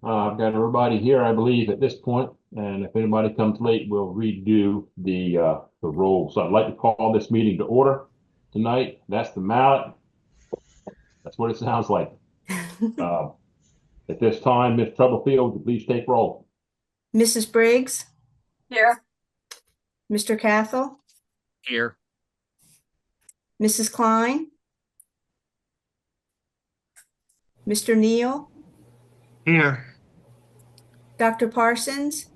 I've got everybody here, I believe, at this point, and if anybody comes late, we'll redo the roll. So I'd like to call this meeting to order tonight. That's the mallet. That's what it sounds like. At this time, Ms. Troublefield, would you please take roll? Mrs. Briggs, Here. Mr. Cathell, Here. Mrs. Klein, Mr. Neal, Here. Dr. Parsons,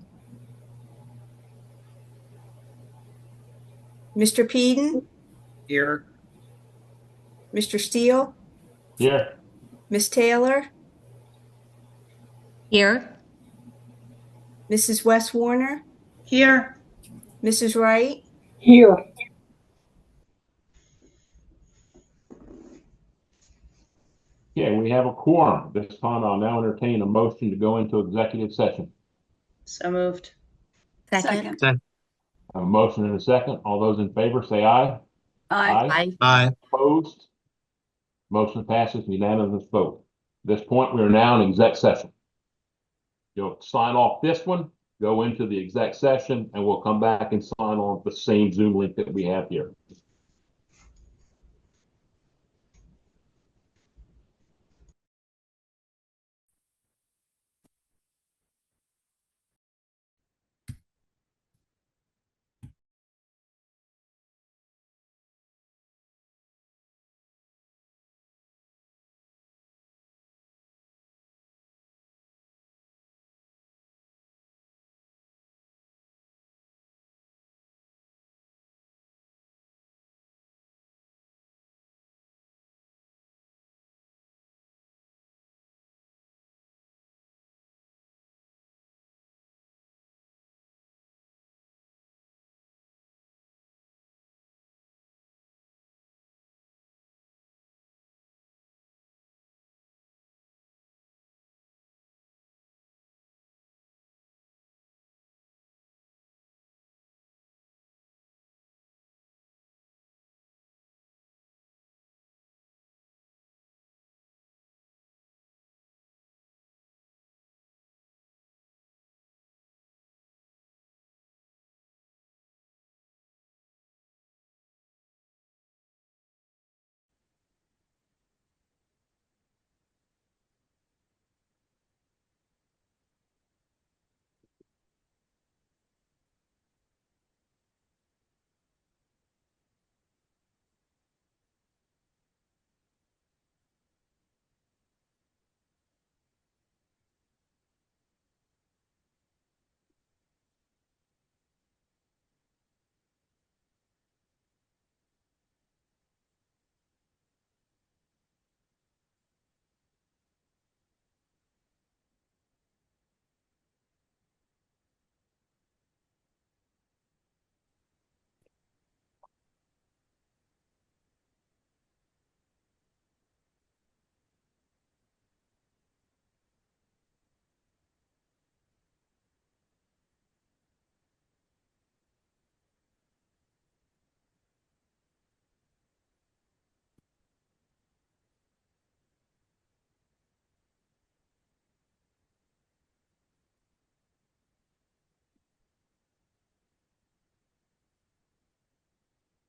Mr. Peden, Here. Mr. Steele, Here. Miss Taylor, Here. Mrs. West Warner, Here. Mrs. Wright, Here. Yeah, we have a quorum. This time I'll now entertain a motion to go into executive session. So moved. Second. I have a motion and a second. All those in favor say aye. Aye. Aye. Opposed? Motion passes unanimous vote. At this point, we are now in exec session. You'll sign off this one, go into the exec session, and we'll come back and sign on the same Zoom link that we have here.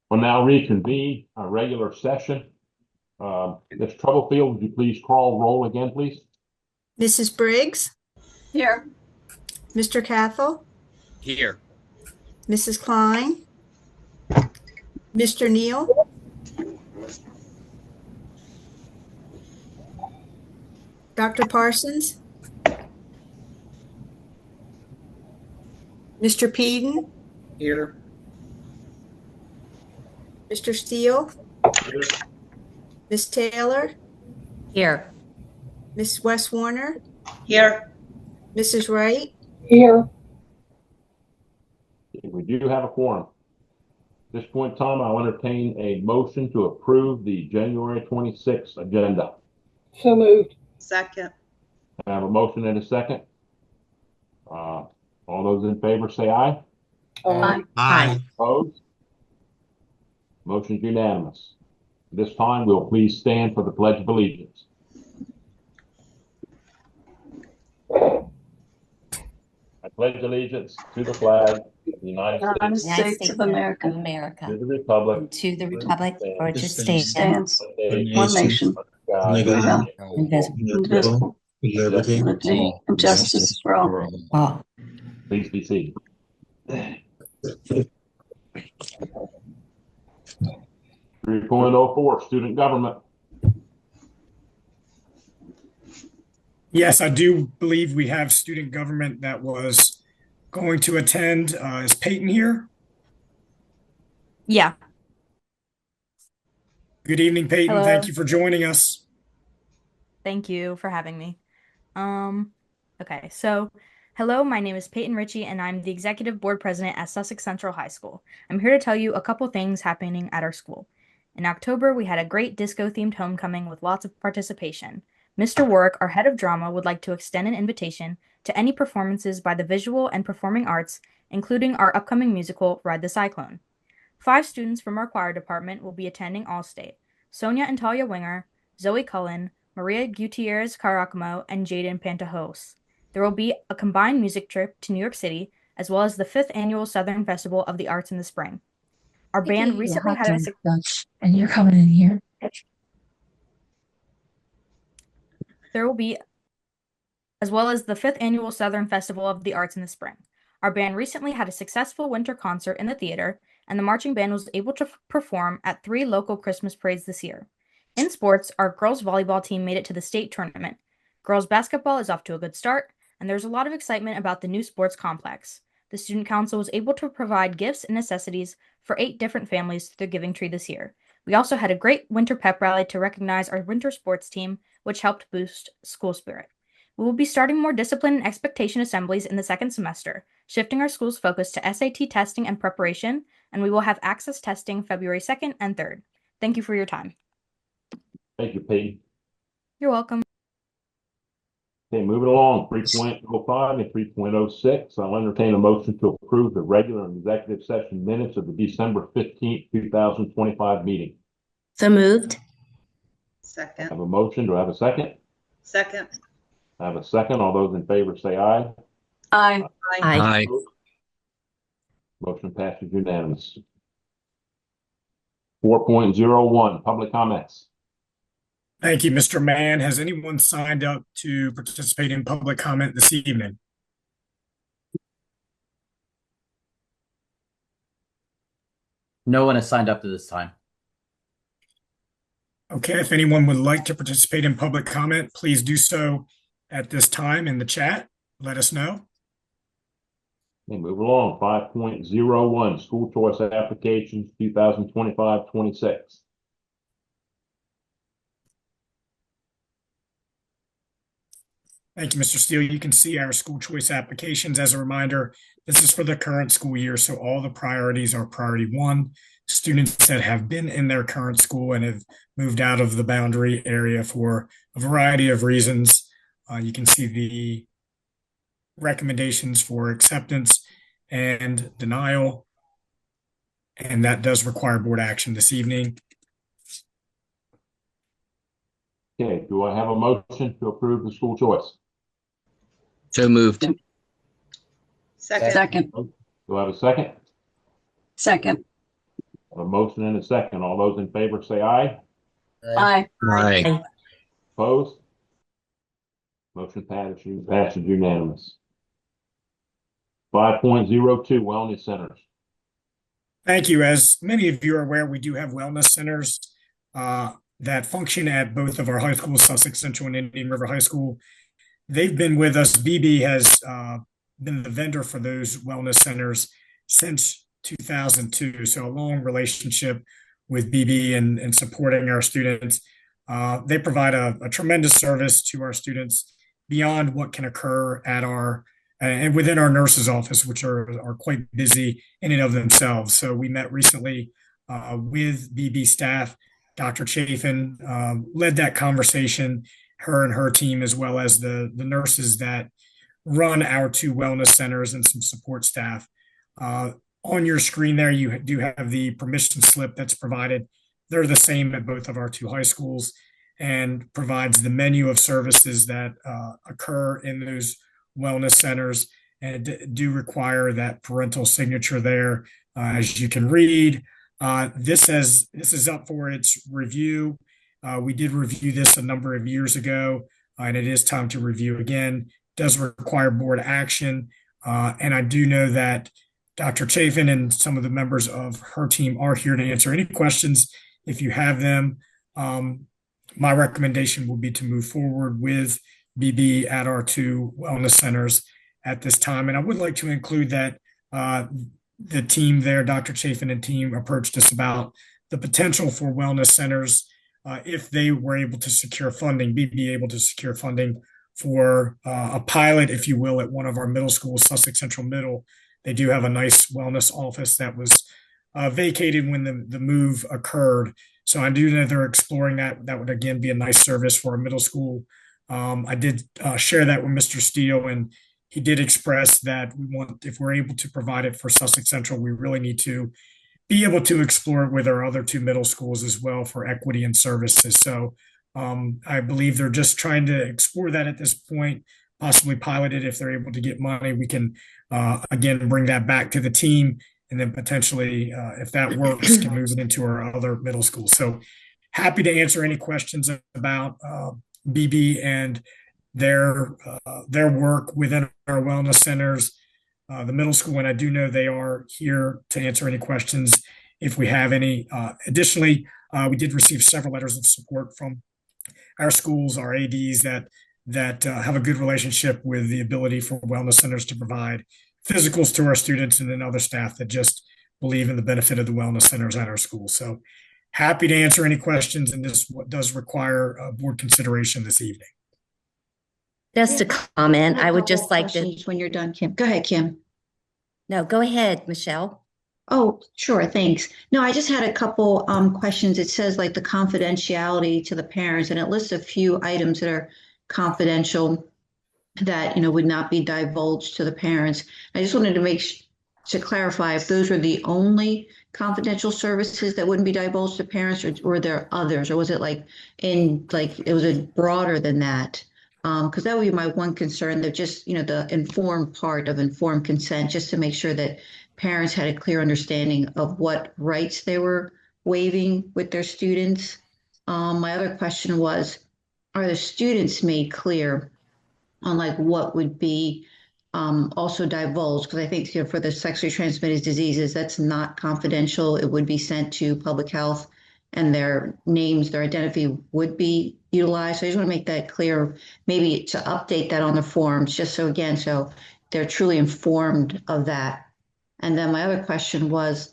We'll now reconvene our regular session. Ms. Troublefield, would you please call roll again, please? Mrs. Briggs, Here. Mr. Cathell, Here. Mrs. Klein, Mr. Neal, Dr. Parsons, Mr. Peden, Here. Mr. Steele, Miss Taylor, Here. Miss West Warner, Here. Mrs. Wright, Here. We do have a quorum. At this point in time, I'll entertain a motion to approve the January 26th agenda. So moved. Second. I have a motion and a second. All those in favor say aye. Aye. Opposed? Motion's unanimous. This time, we'll please stand for the Pledge of Allegiance. pledge allegiance to the flag of the United United States, States of America, to the republic, to the republic for which it stands stands one one nation, God, under God, invisible. indivisible, Liberty. liberty, and justice for all. Oh, Please be seated. 3.04, student government. Yes, I do believe we have student government that was going to attend. Is Peyton here? Yeah. Good evening, Peyton. Hello. Thank you for joining us. Thank you for having me. Okay, so hello, my name is Peyton Ritchie, and I'm the Executive Board President at Sussex Central High School. I'm here to tell you a couple things happening at our school. In October, we had a great disco-themed homecoming with lots of participation. Mr. Warwick, our head of drama, would like to extend an invitation to any performances by the visual and performing arts, including our upcoming musical, Ride the Cyclone. 5 students from our choir department will be attending All-State: Sonia and Talia Winger, Zoe Cullen, Maria Gutierrez Caracamo, and Jaden Pantajos. There will be a combined music trip to New York City, as well as the 5th annual Southern Festival of the Arts in the spring. Our band recently had and you're coming in here. There will be, as well as the 5th annual Southern Festival of the Arts in the spring. Our band recently had a successful winter concert in the theater, and the marching band was able to perform at 3 local Christmas parades this year. In sports, our girls volleyball team made it to the state tournament. Girls basketball is off to a good start, and there's a lot of excitement about the new sports complex. The student council was able to provide gifts and necessities for 8 different families through the Giving Tree this year. We also had a great winter pep rally to recognize our winter sports team, which helped boost school spirit. We will be starting more discipline and expectation assemblies in the second semester, shifting our school's focus to SAT testing and preparation, and we will have access testing February 2nd and 3rd. Thank you for your time. Thank you, Peyton. You're welcome. Okay, moving along, 3.05 and 3.06. I'll entertain a motion to approve the regular and executive session minutes of the December 15th, 2025 meeting. So moved. I Second. have a motion. Do I have a second? Second. I have a second. All those in favor say aye. Aye. Aye. Motion passes unanimous. 4.01, public comments. Thank you, Mr. Mann. Has anyone signed up to participate in public comment this evening? No one has signed up to this time. Okay, if anyone would like to participate in public comment, please do so at this time in the chat. Let us know. Okay, move along. 5.01, school choice applications 2025-26. Thank you, Mr. Steele. You can see our school choice applications. As a reminder, this is for the current school year, so all the priorities are priority 1. Students that have been in their current school and have moved out of the boundary area for a variety of reasons. You can see the recommendations for acceptance and denial, and that does require board action this evening. Okay, do I have a motion to approve the school choice? So moved. Second. Do I have a second? Second. I have a motion and a second. All those in favor say aye. Aye. Aye. Opposed? Motion passes unanimous. 5.02, wellness centers. Thank you. As many of you are aware, we do have wellness centers that function at both of our high schools, Sussex Central and Indian River High School. They've been with us. BB has been the vendor for those wellness centers since 2002. So a long relationship with BB and supporting our students. They provide a tremendous service to our students beyond what can occur at our and within our nurse's office, which are quite busy in and of themselves. So we met recently with BB staff. Dr. Chafin led that conversation, her and her team, as well as the nurses that run our 2 wellness centers and some support staff. On your screen there, you do have the permission slip that's provided. They're the same at both of our 2 high schools and provides the menu of services that occur in those wellness centers. and do require that parental signature there, as you can read. This is up for its review. We did review this a number of years ago, and it is time to review again. It does require board action, and I do know that Dr. Chafin and some of the members of her team are here to answer any questions if you have them. My recommendation would be to move forward with BB at our two wellness centers at this time. And I would like to include that the team there, Dr. Chafin and team, approached us about the potential for wellness centers if they were able to secure funding, BB able to secure funding for a pilot, if you will, at one of our middle schools, Sussex Central Middle. They do have a nice wellness office that was vacated when the move occurred. So I do know they're exploring that. That would, again, be a nice service for a middle school. I did share that with Mr. Steele, and he did express that if we're able to provide it for Sussex Central, we really need to be able to explore it with our other two middle schools as well for equity and services. So I believe they're just trying to explore that at this point, possibly pilot it. If they're able to get money, we can, again, bring that back to the team. And then potentially, if that works, can move it into our other middle schools. So happy to answer any questions about BB and their work within our wellness centers, the middle school. And I do know they are here to answer any questions if we have any. Additionally, we did receive several letters of support from our schools, our ADs that have a good relationship with the ability for wellness centers to provide physicals to our students, and then other staff that just believe in the benefit of the wellness centers at our schools. So happy to answer any questions, and this does require board consideration this evening. Just a comment. I would just like to. When you're done, Kim. Go ahead, Kim. No, go ahead, Michelle. Oh, sure. Thanks. No, I just had a couple questions. It says like the confidentiality to the parents, and it lists a few items that are confidential that, would not be divulged to the parents. I just wanted to clarify if those were the only confidential services that wouldn't be divulged to parents, or were there others, or was it it was broader than that? Because that would be my one concern, that just, the informed part of informed consent, just to make sure that parents had a clear understanding of what rights they were waiving with their students. My other question was, are the students made clear on what would be also divulged? Because I think for the sexually transmitted diseases, that's not confidential. It would be sent to public health, and their names, their identity would be utilized. So I just want to make that clear, maybe to update that on the forms, just so they're truly informed of that. And then my other question was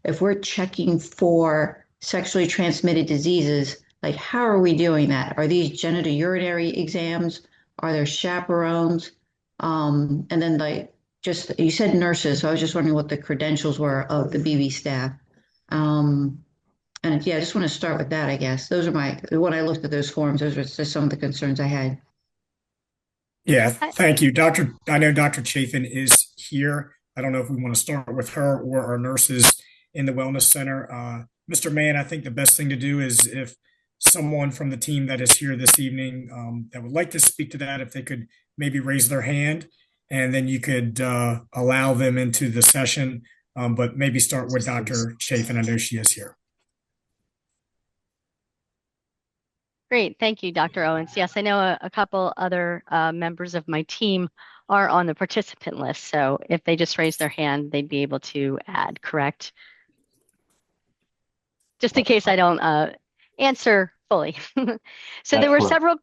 if we're checking for sexually transmitted diseases, how are we doing that? Are these genitourinary exams? Are there chaperones? And then you said nurses, so I was just wondering what the credentials were of the BB staff. And yeah, I just want to start with that, I guess. Those are when I looked at those forms, those were just some of the concerns I had. Yeah, thank you. I know Dr. Chafin is here. I don't know if we want to start with her or our nurses in the wellness center. Mr. Mann, I think the best thing to do is if someone from the team that is here this evening that would like to speak to that, if they could maybe raise their hand, and then you could allow them into the session, but maybe start with Dr. Chafin. I know she is here. Great. Thank you, Dr. Owens. Yes, I know a couple other members of my team are on the participant list. So if they just raise their hand, they'd be able to add, correct? Just in case I don't answer fully. So there were several.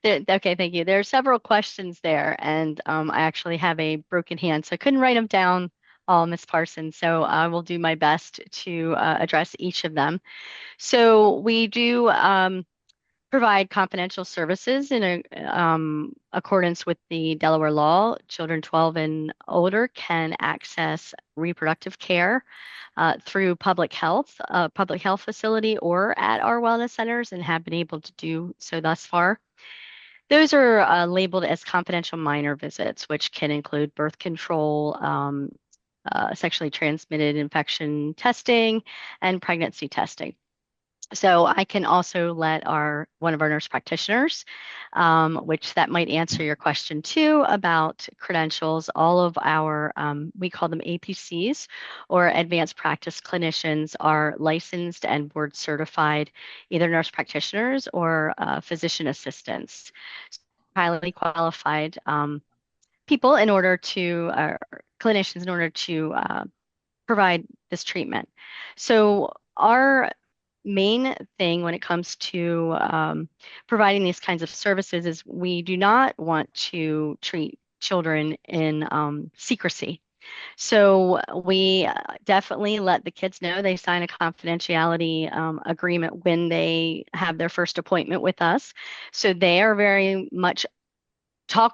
Okay, thank you. There are several questions there, and I actually have a broken hand, so I couldn't write them down all, Ms. Parsons. So I will do my best to address each of them. So we do provide confidential services in accordance with the Delaware law. Children 12 and older can access reproductive care through public health facility or at our wellness centers, and have been able to do so thus far. Those are labeled as confidential minor visits, which can include birth control, sexually transmitted infection testing, and pregnancy testing. So I can also let one of our nurse practitioners, which that might answer your question too about credentials. All of our, we call them APCs or advanced practice clinicians, are licensed and board certified, either nurse practitioners or physician assistants, highly qualified people in order to, clinicians in order to provide this treatment. So our main thing when it comes to providing these kinds of services is we do not want to treat children in secrecy. So we definitely let the kids know. They sign a confidentiality agreement when they have their first appointment with us. So they are very much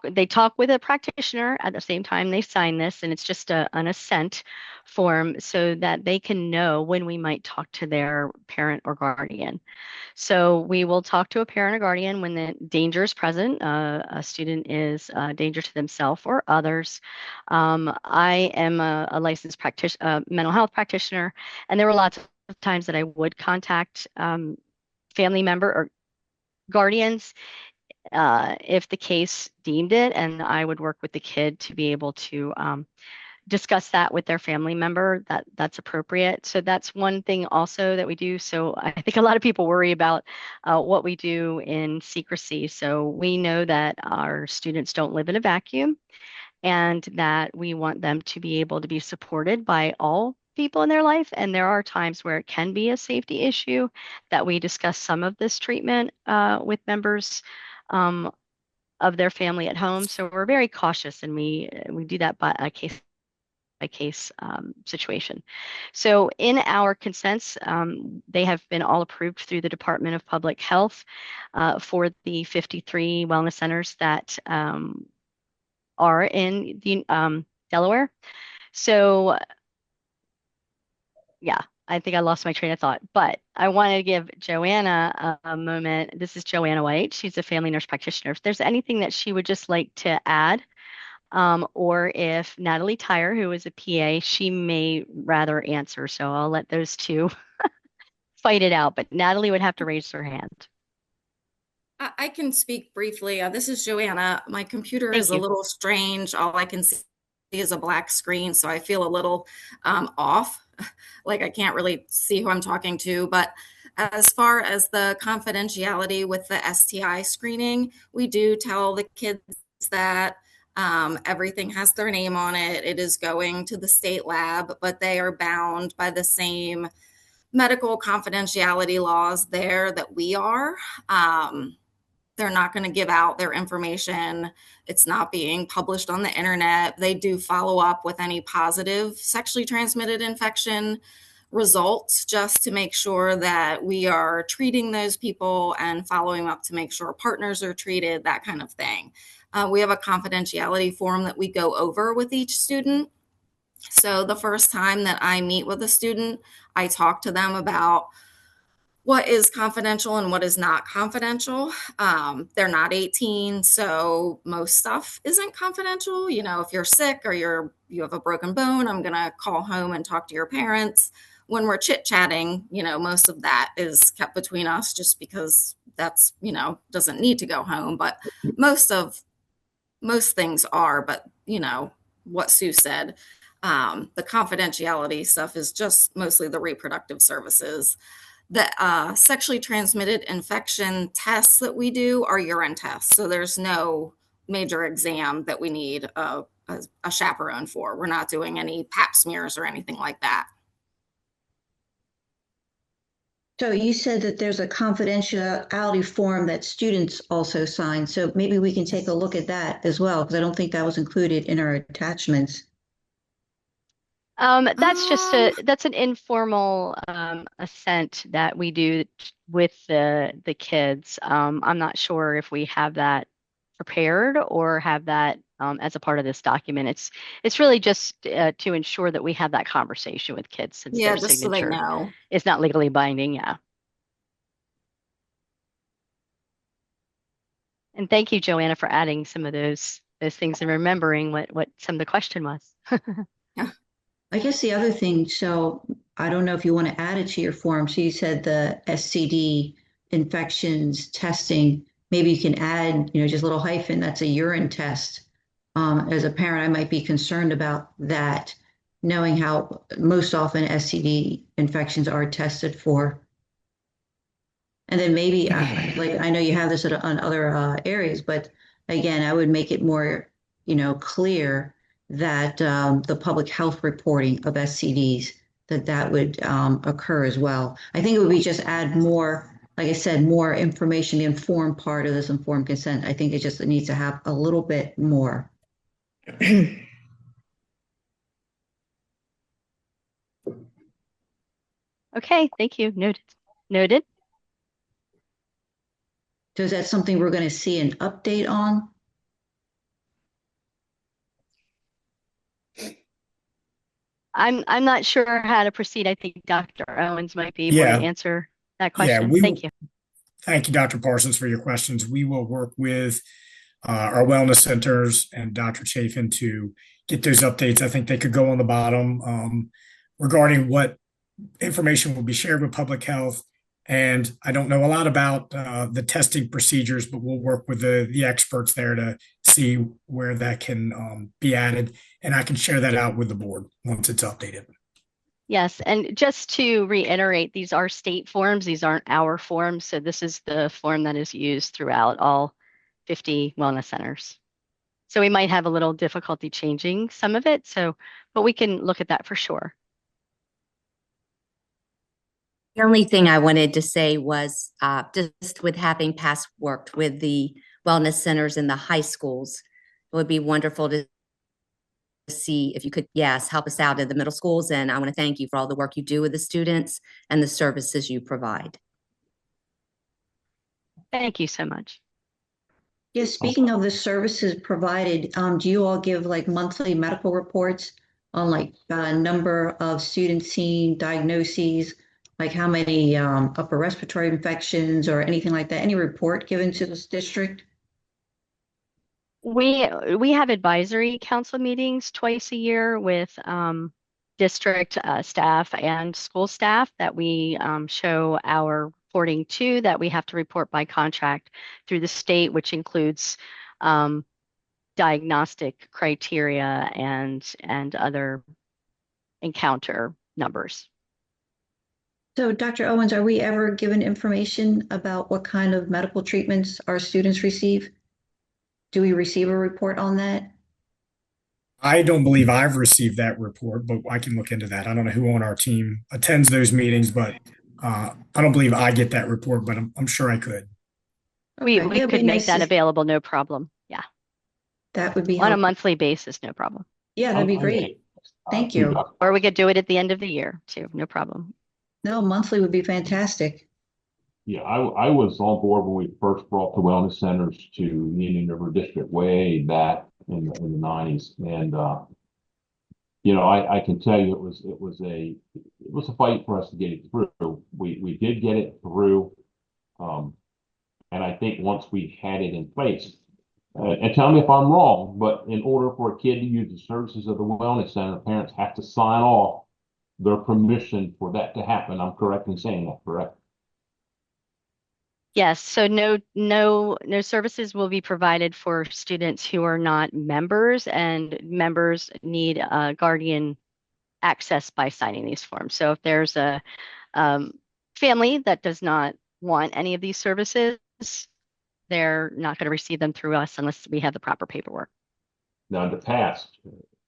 they talk with a practitioner at the same time they sign this, and it's just an assent form so that they can know when we might talk to their parent or guardian. So we will talk to a parent or guardian when the danger is present, a student is a danger to themselves or others. I am a licensed mental health practitioner, and there were lots of times that I would contact family member or guardians if the case deemed it, and I would work with the kid to be able to discuss that with their family member that's appropriate. So that's one thing also that we do. So I think a lot of people worry about what we do in secrecy. So we know that our students don't live in a vacuum, and that we want them to be able to be supported by all people in their life. And there are times where it can be a safety issue that we discuss some of this treatment with members of their family at home. So we're very cautious, and we do that by a case by case situation. So in our consents, they have been all approved through the Department of Public Health for the 53 wellness centers that are in the, Delaware. So yeah, I think I lost my train of thought, but I want to give Joanna a moment. This is Joanna White. She's a family nurse practitioner. If there's anything that she would just like to add, or if Natalie Tyre, who is a PA, she may rather answer. So I'll let those two fight it out, but Natalie would have to raise her hand. I can speak briefly. This is Joanna. My computer Thank is you. a little strange. All I can see is a black screen, so I feel a little off, like I can't really see who I'm talking to. But as far as the confidentiality with the STI screening, we do tell the kids that everything has their name on it. It is going to the state lab, but they are bound by the same medical confidentiality laws there that we are. They're not going to give out their information. It's not being published on the internet. They do follow up with any positive sexually transmitted infection results just to make sure that we are treating those people and following up to make sure partners are treated, that kind of thing. We have a confidentiality form that we go over with each student. So the first time that I meet with a student, I talk to them about what is confidential and what is not confidential. They're not 18, so most stuff isn't confidential. You know, if you're sick or you have a broken bone, I'm gonna call home and talk to your parents. When we're chit-chatting, you know, most of that is kept between us just because that's, you know, doesn't need to go home. But most things are, but you know, what Sue said, the confidentiality stuff is just mostly the reproductive services. The sexually transmitted infection tests that we do are urine tests. So there's no major exam that we need a chaperone for. We're not doing any pap smears or anything like that. So you said that there's a confidentiality form that students also sign. So maybe we can take a look at that as well, because I don't think that was included in our attachments. That's an informal assent that we do with the kids. I'm not sure if we have that prepared or have that as a part of this document. It's really just to ensure that we have that conversation with kids, since their just so they signature know. is not legally binding. Yeah. And thank you, Joanna, for adding some of those things and remembering what some of the question was. I guess the other thing, so I don't know if you want to add it to your form. So you said the SCD infections testing, maybe you can add, just a little hyphen, that's a urine test. As a parent, I might be concerned about that, knowing how most often SCD infections are tested for. And then maybe, I know you have this on other areas, but again, I would make it more, clear that the public health reporting of SCDs, that would occur as well. I think it would be just add more, like I said, more information, the informed part of this informed consent. I think it needs to have a little bit more. Okay, thank you. Noted. So is that something we're going to see an update on? I'm not sure how to proceed. I think Dr. Owens might be able Yeah. to answer that Yeah, question. Thank you. Thank you, Dr. Parsons, for your questions. We will work with our wellness centers and Dr. Chafin to get those updates. I think they could go on the bottom regarding what information will be shared with public health. And I don't know a lot about the testing procedures, but we'll work with the experts there to see where that can be added. And I can share that out with the board once it's updated. Yes, and just to reiterate, these are state forms. These aren't our forms. So this is the form that is used throughout all 50 wellness centers. So we might have a little difficulty changing some of it. But we can look at that for sure. The only thing I wanted to say was just with having past worked with the wellness centers in the high schools, it would be wonderful to see if you could, help us out in the middle schools. And I want to thank you for all the work you do with the students and the services you provide. Thank you so much. Yeah, speaking of the services provided, do you all give monthly medical reports on number of students seen, diagnoses, how many upper respiratory infections or anything like that? Any report given to this district? We have advisory council meetings twice a year with district staff and school staff that we show our reporting to, that we have to report by contract through the state, which includes diagnostic criteria and other encounter numbers. So, Dr. Owens, are we ever given information about what kind of medical treatments our students receive? Do we receive a report on that? I don't believe I've received that report, but I can look into that. I don't know who on our team attends those meetings, but I don't believe I get that report, but I'm sure I could. We Okay. could make that available, no problem. Yeah. That would be On a helpful. monthly basis, no problem. Yeah, that'd be great. Thank you. Or we could do it at the end of the year too, no problem. No, monthly would be fantastic. Yeah, I was on board when we first brought the wellness centers to the Indian River District way back in the 90s. And, I can tell you it was a fight for us to get it through. We did get it through. And I think once we had it in place, and tell me if I'm wrong, but in order for a kid to use the services of the wellness center, parents have to sign off their permission for that to happen. I'm correct in saying that, correct? Yes, so no services will be provided for students who are not members, and members need guardian access by signing these forms. So if there's a family that does not want any of these services, they're not going to receive them through us unless we have the proper paperwork. Now, in the past,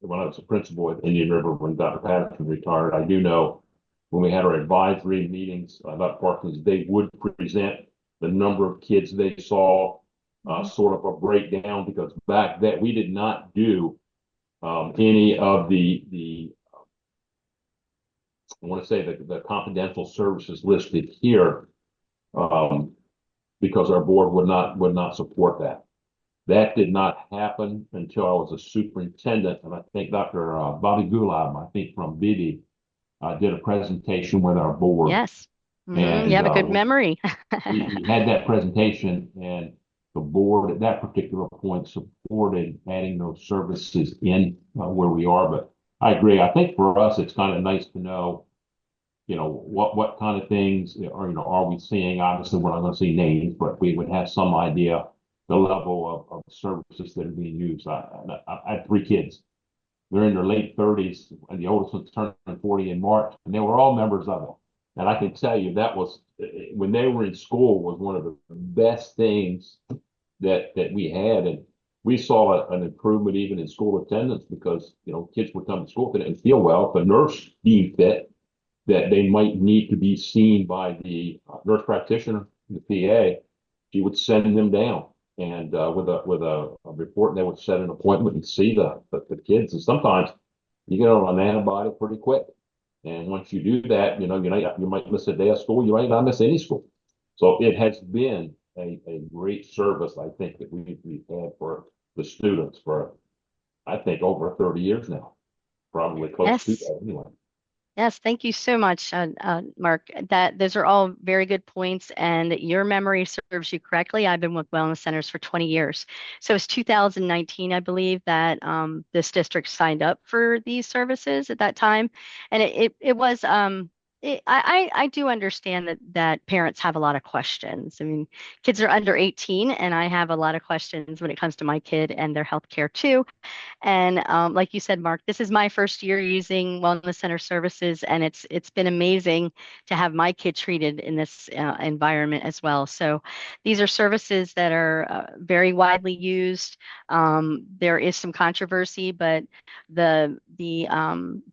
when I was a principal at Indian River, when Dr. Patterson retired, I do know when we had our advisory meetings about Parkinson's, they would present the number of kids they saw, sort of a breakdown, because back then we did not do any of the I want to say the confidential services listed here, because our board would not support that. That did not happen until I was a superintendent, and I think Dr. Bobby Gulab, I think from BB, did a presentation with our board. Yes. And you have a good memory. we had that presentation, and the board at that particular point supported adding those services in where we are. But I agree. I think for us, it's kind of nice to know what kind of things are we seeing? Obviously, we're not going to see names, but we would have some idea the level of services that are being used. I had 3 kids. They're in their late 30s, and the oldest one's turning 40 in March, and they were all members of it. And I can tell you that was, when they were in school, was one of the best things that we had. And we saw an improvement even in school attendance because, kids would come to school if they didn't feel well. If a nurse deemed fit that they might need to be seen by the nurse practitioner, the PA, she would send them down. And with a report, they would set an appointment and see the kids. And sometimes you get on an antibiotic pretty quick. And once you do that, you might miss a day of school. You might not miss any school. So it has been a great service, I think, that we've had for the students for, I think, over 30 years now. Probably close to that anyway. Yes, thank you so much, Mark. Those are all very good points, and your memory serves you correctly. I've been with wellness centers for 20 years. So it's 2019, I believe, that this district signed up for these services at that time. And it was I do understand that parents have a lot of questions. I mean, kids are under 18, and I have a lot of questions when it comes to my kid and their health care too. And like you said, Mark, this is my first year using wellness center services, and it's been amazing to have my kid treated in this environment as well. So these are services that are very widely used. There is some controversy, but the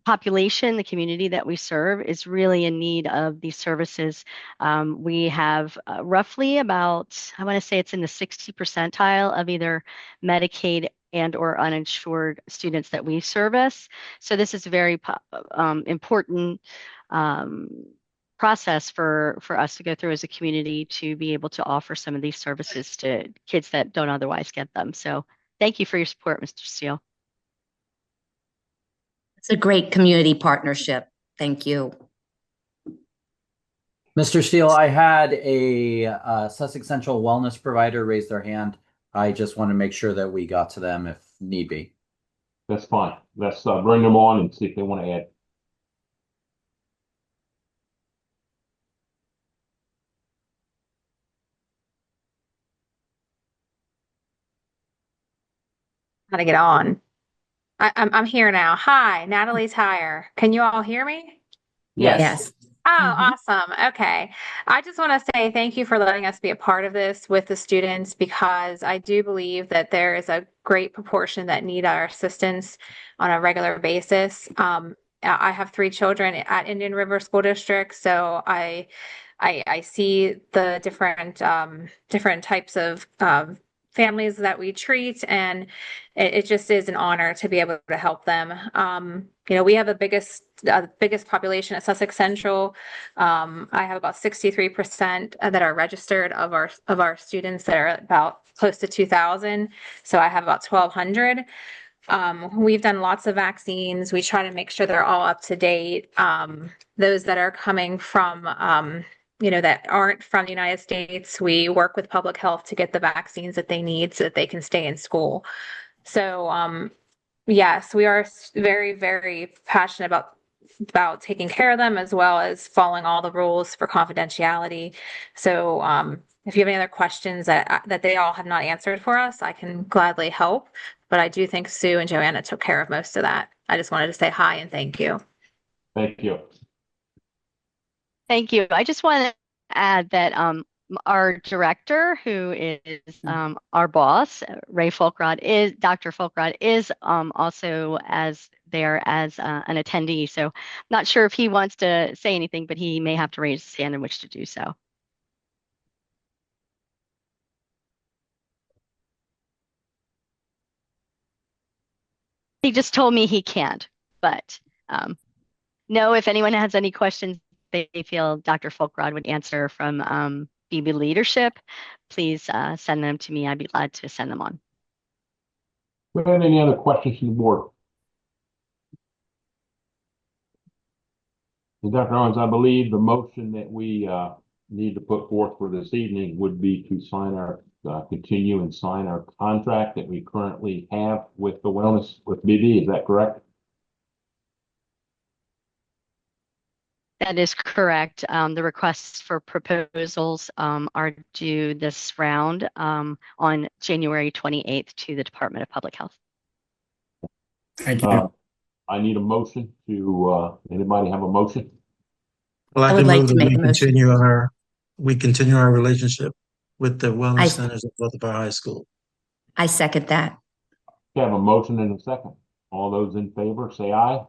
population, the community that we serve, is really in need of these services. We have roughly about, I want to say it's in the 60 percentile of either Medicaid and or uninsured students that we service. So this is a very important process for us to go through as a community to be able to offer some of these services to kids that don't otherwise get them. So thank you for your support, Mr. Steele. It's a great community partnership. Thank you. Mr. Steele, I had a Sussex Central wellness provider raise their hand. I just want to make sure that we got to them if need be. That's fine. Let's bring them on and see if they want to add. How to get on. I'm here now. Hi, Natalie Tyre. Can you all hear me? Yes. Oh, awesome. Okay. I just want to say thank you for letting us be a part of this with the students, because I do believe that there is a great proportion that need our assistance on a regular basis. I have 3 children at Indian River School District, so I see the different types of families that we treat, and it just is an honor to be able to help them. We have the biggest population at Sussex Central. I have about 63% that are registered of our students that are about close to 2,000. So I have about 1,200. We've done lots of vaccines. We try to make sure they're all up to date. Those that are coming from that aren't from the United States, we work with public health to get the vaccines that they need so that they can stay in school. So, yes, we are very, very passionate about taking care of them, as well as following all the rules for confidentiality. So, if you have any other questions that they all have not answered for us, I can gladly help. But I do think Sue and Joanna took care of most of that. I just wanted to say hi and thank you. Thank you. Thank you. I just want to add that our director, who is our boss, Dr. Folkrod, is also there as an attendee. So I'm not sure if he wants to say anything, but he may have to raise his hand in which to do so. He just told me he can't, but no, if anyone has any questions they feel Dr. Folkrod would answer from BB leadership, please send them to me. I'd be glad to send them on. Do we have any other questions from the board? Dr. Owens, I believe the motion that we need to put forth for this evening would be to continue and sign our contract that we currently have with the wellness with BB. Is that correct? That is correct. The requests for proposals are due this round on January 28th to the Department of Public Health. Thank you. I need a motion to, anybody have a motion? I'd like I would to like move to that make a motion. we continue our relationship with the I- wellness centers at both of our high school. I second that. We have a motion and a second. All those in favor, say aye.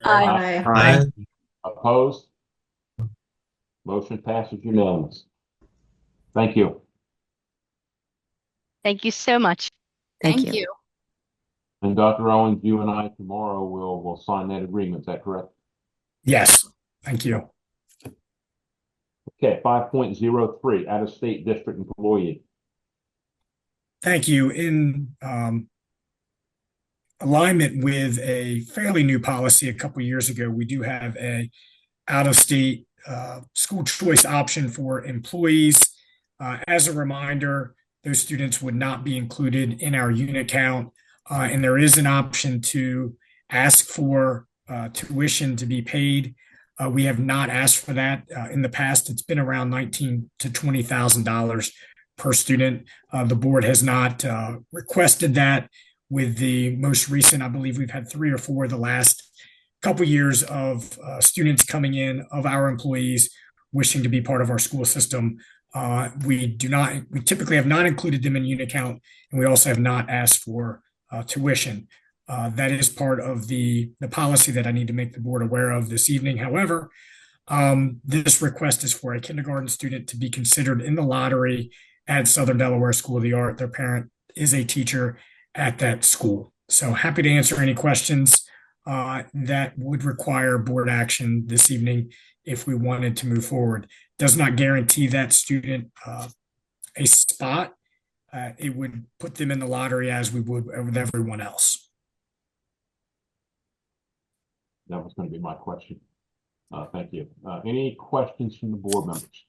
Aye. Aye. Opposed? Motion passes unanimous. Thank you. Thank you so much. Thank you. And Dr. Owens, you and I tomorrow will sign that agreement. Is that correct? Yes, thank you. Okay, 5.03, out-of-state district employee. Thank you. In alignment with a fairly new policy a couple years ago, we do have a out-of-state school choice option for employees. As a reminder, those students would not be included in our unit count, and there is an option to ask for tuition to be paid. We have not asked for that in the past. It's been around $19,000 to $20,000 per student. The board has not requested that. With the most recent, I believe we've had 3 or 4 the last couple years of students coming in, of our employees wishing to be part of our school system. We typically have not included them in unit count, and we also have not asked for tuition. That is part of the policy that I need to make the board aware of this evening. However, this request is for a kindergarten student to be considered in the lottery at Southern Delaware School of the Art. Their parent is a teacher at that school. So happy to answer any questions that would require board action this evening if we wanted to move forward. Does not guarantee that student a spot. It would put them in the lottery as we would with everyone else. That was going to be my question. Thank you. Any questions from the board members?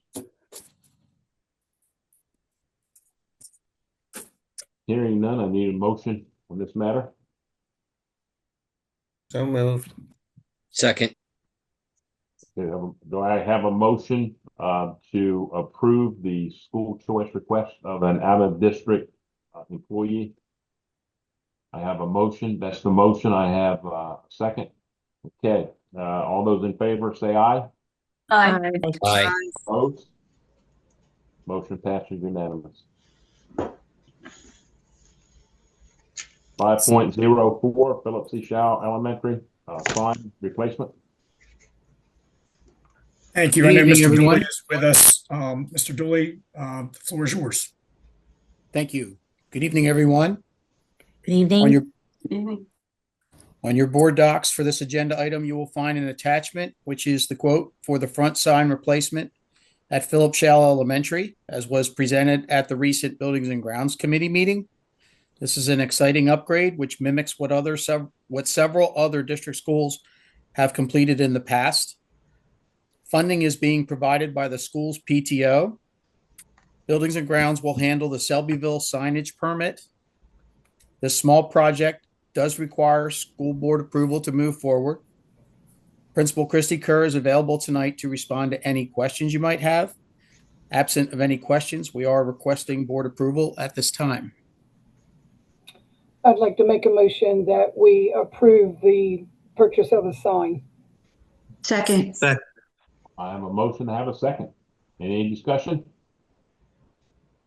Hearing none, I need a motion on this matter. So moved. Second. Do I have a motion to approve the school choice request of an out-of-district employee? I have a motion. That's the motion. I have a second. Okay. All those in favor say aye. Aye. Aye. Opposed? Motion passes unanimous. 5.04, Philip C. Shaw Elementary, sign replacement. Thank you. Good I know evening, Mr. everyone. Dooley is with us. Mr. Dooley, the floor is yours. Thank you. Good evening, everyone. Good evening. On your board docs for this agenda item, you will find an attachment, which is the quote for the front sign replacement at Philip Shell Elementary, as was presented at the recent Buildings and Grounds Committee meeting. This is an exciting upgrade, which mimics what several other district schools have completed in the past. Funding is being provided by the school's PTO. Buildings and Grounds will handle the Selbyville signage permit. This small project does require school board approval to move forward. Principal Christy Kerr is available tonight to respond to any questions you might have. Absent of any questions, we are requesting board approval at this time. I'd like to make a motion that we approve the purchase of a sign. Second. I have a motion to have a second. Any discussion?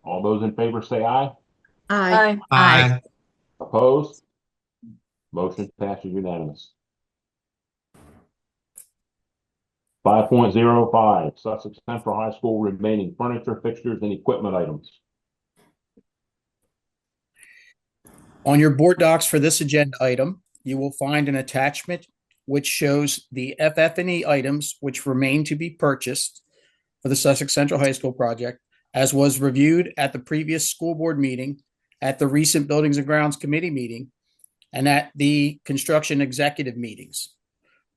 All those in favor say aye. Aye. Aye. Opposed? Motion passes unanimous. 5.05, Sussex Central High School remaining furniture, fixtures, and equipment items. On your board docs for this agenda item, you will find an attachment which shows the FF&E items which remain to be purchased for the Sussex Central High School project, as was reviewed at the previous school board meeting, at the recent Buildings and Grounds Committee meeting, and at the construction executive meetings.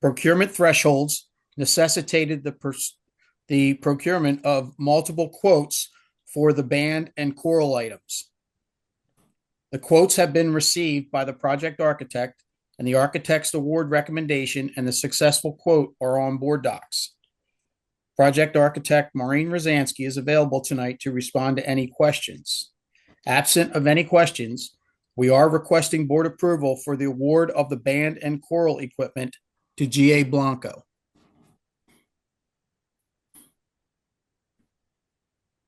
Procurement thresholds necessitated the procurement of multiple quotes for the band and choral items. The quotes have been received by the project architect, and the architect's award recommendation and the successful quote are on board docs. Project architect Maureen Rosansky is available tonight to respond to any questions. Absent of any questions, we are requesting board approval for the award of the band and choral equipment to G.A. Blanco.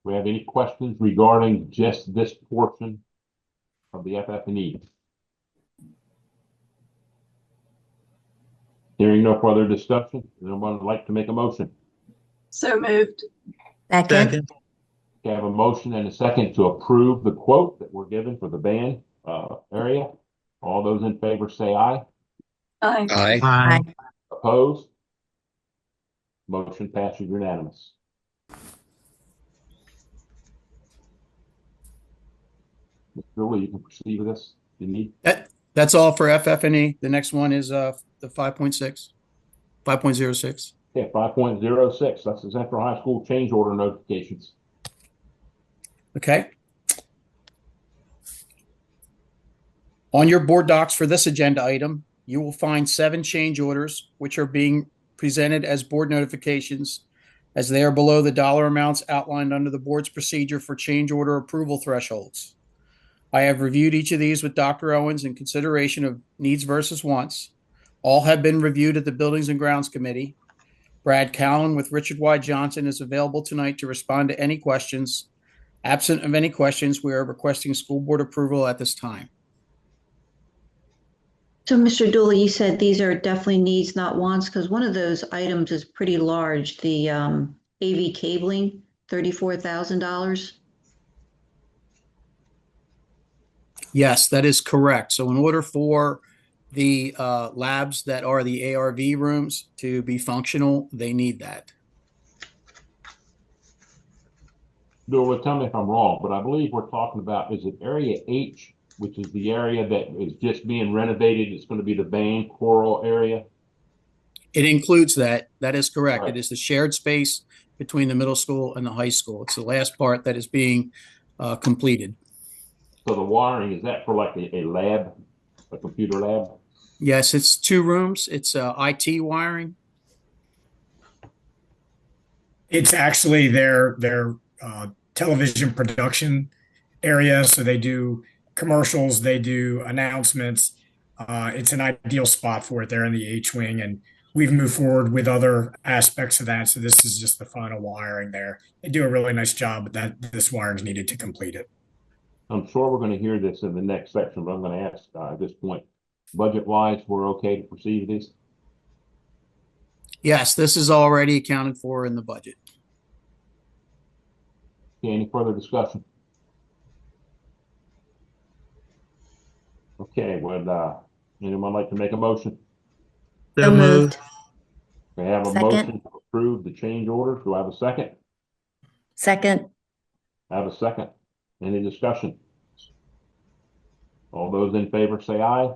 We have any questions regarding just this portion of the FF&E? Hearing no further discussion, does anyone like to make a motion? So moved. Second. We have a motion and a second to approve the quote that we're given for the band area. All those in favor say aye. Aye. Aye. Aye. Opposed? Motion passes unanimous. Mr. Dooley, you can proceed with this. You need. That's all for FF&E. The next one is the 5.6, 5.06. Yeah, 5.06. That's the Central High School change order notifications. Okay. On your board docs for this agenda item, you will find 7 change orders, which are being presented as board notifications, as they are below the dollar amounts outlined under the board's procedure for change order approval thresholds. I have reviewed each of these with Dr. Owens in consideration of needs versus wants. All have been reviewed at the Buildings and Grounds Committee. Brad Callen with Richard Y. Johnson is available tonight to respond to any questions. Absent of any questions, we are requesting school board approval at this time. So, Mr. Dooley, you said these are definitely needs, not wants, because one of those items is pretty large, the AV cabling, $34,000. Yes, that is correct. So in order for the labs that are the ARV rooms to be functional, they need that. Dooley, tell me if I'm wrong, but I believe we're talking about, is it area H, which is the area that is just being renovated? It's going to be the band choral area. It includes that. That is correct. Right. It is the shared space between the middle school and the high school. It's the last part that is being completed. So the wiring, is that for like a lab, a computer lab? Yes, it's 2 rooms. It's IT wiring. It's actually their television production area. So they do commercials, they do announcements. It's an ideal spot for it there in the H wing, and we've moved forward with other aspects of that. So this is just the final wiring there. They do a really nice job, but that this wiring is needed to complete it. I'm sure we're going to hear this in the next section, but I'm going to ask at this point, budget-wise, we're okay to proceed with this? Yes, this is already accounted for in the budget. Okay, any further discussion? Okay, would anyone like to make a motion? So moved. We have a Second. motion to approve the change order. Do I have a second? Second. I have a second. Any discussion? All those in favor say aye.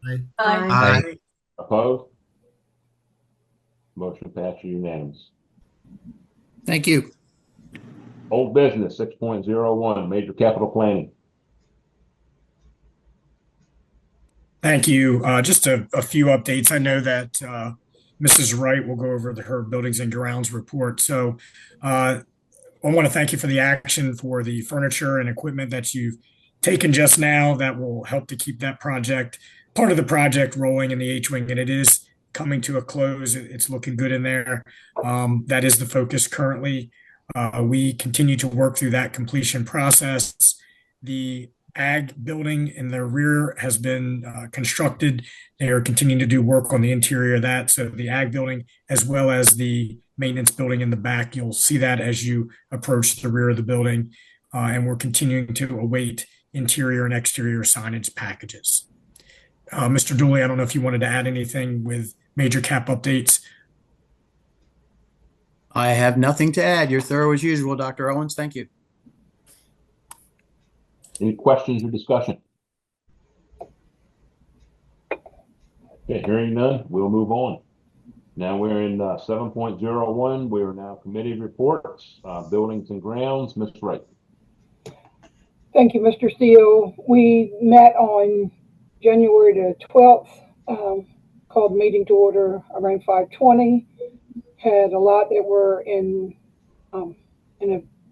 Aye. Aye. Opposed? Motion passes unanimous. Thank you. Old business 6.01, major capital planning. Thank you. Just a few updates. I know that Mrs. Wright will go over her buildings and grounds report. So I want to thank you for the action for the furniture and equipment that you've taken just now. That will help to keep that project, part of the project, rolling in the H-wing, and it is coming to a close. It's looking good in there. That is the focus currently. We continue to work through that completion process. The ag building in the rear has been constructed. They are continuing to do work on the interior of that. So the ag building, as well as the maintenance building in the back, you'll see that as you approach the rear of the building. And we're continuing to await interior and exterior signage packages. Mr. Dooley, I don't know if you wanted to add anything with major cap updates. I have nothing to add. You're thorough as usual, Dr. Owens. Thank you. Any questions or discussion? Okay, hearing none, we'll move on. Now we're in 7.01. We are now committee reports, buildings and grounds. Ms. Wright. Thank you, Mr. Steele. We met on January the 12th, called meeting to order around 5:20. had a lot that were in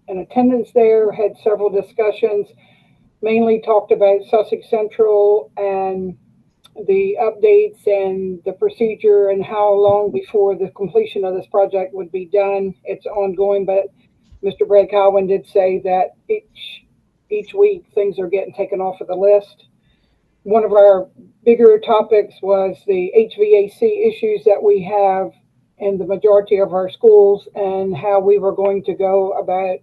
attendance there, had several discussions, mainly talked about Sussex Central and the updates and the procedure and how long before the completion of this project would be done. It's ongoing, but Mr. Brad Cowan did say that each week things are getting taken off of the list. One of our bigger topics was the HVAC issues that we have in the majority of our schools and how we were going to go about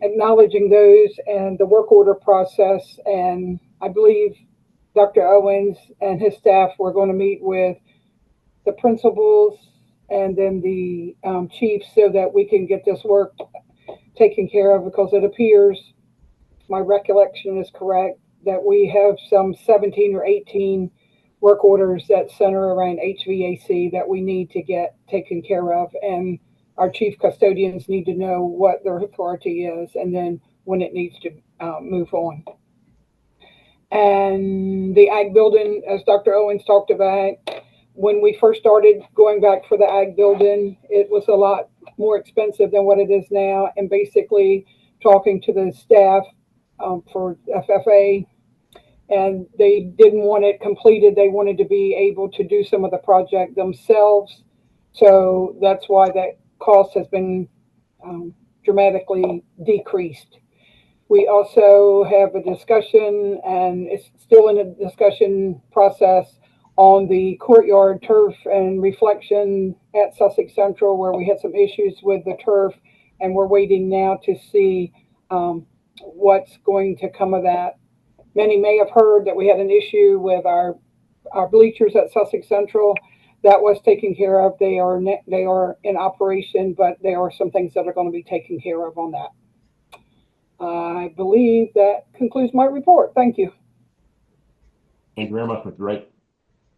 acknowledging those and the work order process. And I believe Dr. Owens and his staff were going to meet with the principals and then the chiefs so that we can get this work taken care of, because it appears, my recollection is correct, that we have some 17 or 18 work orders that center around HVAC that we need to get taken care of. And our chief custodians need to know what their authority is and then when it needs to move on. And the ag building, as Dr. Owens talked about, when we first started going back for the ag building, it was a lot more expensive than what it is now. And basically talking to the staff for FFA, and they didn't want it completed. They wanted to be able to do some of the project themselves. So that's why that cost has been dramatically decreased. We also have a discussion, and it's still in a discussion process, on the courtyard turf and reflection at Sussex Central, where we had some issues with the turf, and we're waiting now to see what's going to come of that. Many may have heard that we had an issue with our bleachers at Sussex Central. That was taken care of. They are in operation, but there are some things that are going to be taken care of on that. I believe that concludes my report. Thank you. Thank you very much, Mr. Wright.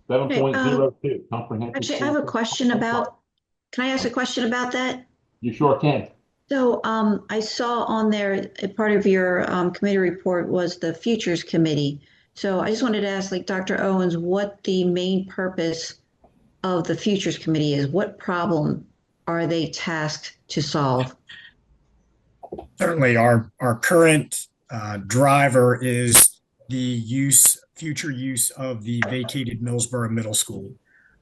7.02, comprehensive. Actually, I have a question about, can I ask a question about that? You sure can. So I saw on there, a part of your committee report was the Futures Committee. So I just wanted to ask, like, Dr. Owens, what the main purpose of the Futures Committee is. What problem are they tasked to solve? Certainly, our current driver is the future use of the vacated Millsboro Middle School.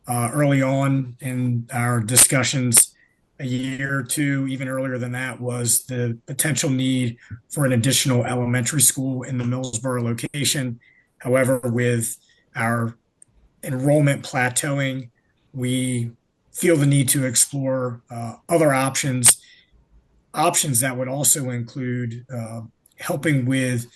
Early on in our discussions, a year or two, even earlier than that, was the potential need for an additional elementary school in the Millsboro location. However, with our enrollment plateauing, we feel the need to explore other options that would also include helping with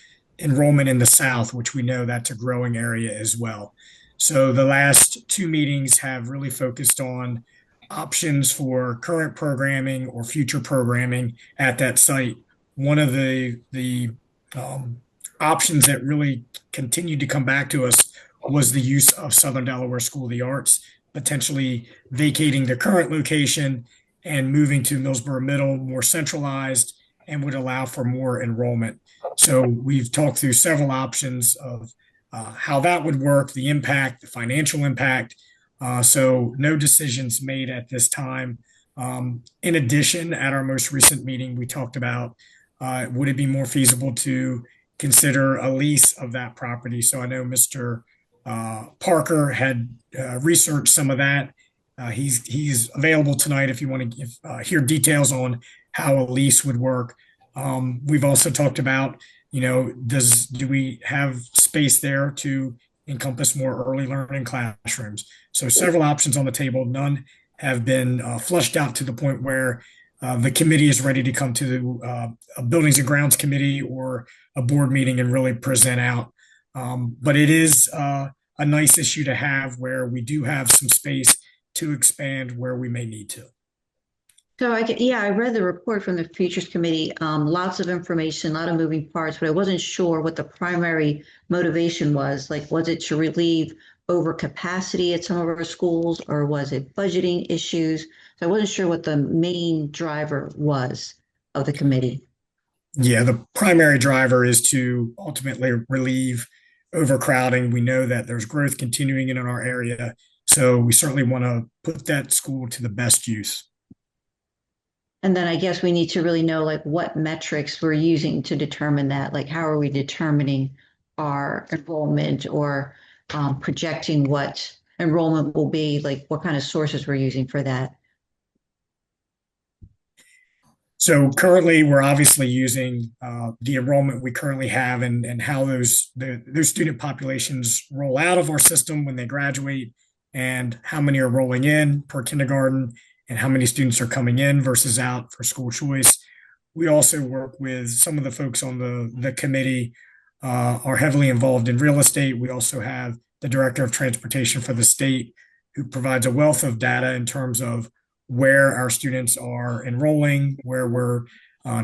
enrollment in the South, which we know that's a growing area as well. So the last two meetings have really focused on options for current programming or future programming at that site. One of the options that really continued to come back to us was the use of Southern Delaware School of the Arts, potentially vacating the current location and moving to Millsboro Middle, more centralized, and would allow for more enrollment. So we've talked through several options of how that would work, the impact, the financial impact. So no decisions made at this time. In addition, at our most recent meeting, we talked about would it be more feasible to consider a lease of that property? So I know Mr. Parker had researched some of that. He's available tonight if you want to hear details on how a lease would work. We've also talked about, do we have space there to encompass more early learning classrooms? So several options on the table. None have been flushed out to the point where the committee is ready to come to a Buildings and Grounds Committee or a board meeting and really present out. But it is a nice issue to have where we do have some space to expand where we may need to. So I read the report from the Futures Committee, lots of information, a lot of moving parts, but I wasn't sure what the primary motivation was. Like, was it to relieve overcapacity at some of our schools, or was it budgeting issues? So I wasn't sure what the main driver was of the committee. Yeah, the primary driver is to ultimately relieve overcrowding. We know that there's growth continuing in our area. So so we certainly want to put that school to the best use. And then I guess we need to really know like what metrics we're using to determine that. Like, how are we determining our enrollment or projecting what enrollment will be? Like, what kind of sources we're using for that? So currently, we're obviously using the enrollment we currently have and how those student populations roll out of our system when they graduate, and how many are rolling in per kindergarten, and how many students are coming in versus out for school choice. We also work with some of the folks on the committee are heavily involved in real estate. We also have the director of transportation for the state, who provides a wealth of data in terms of where our students are enrolling, where we're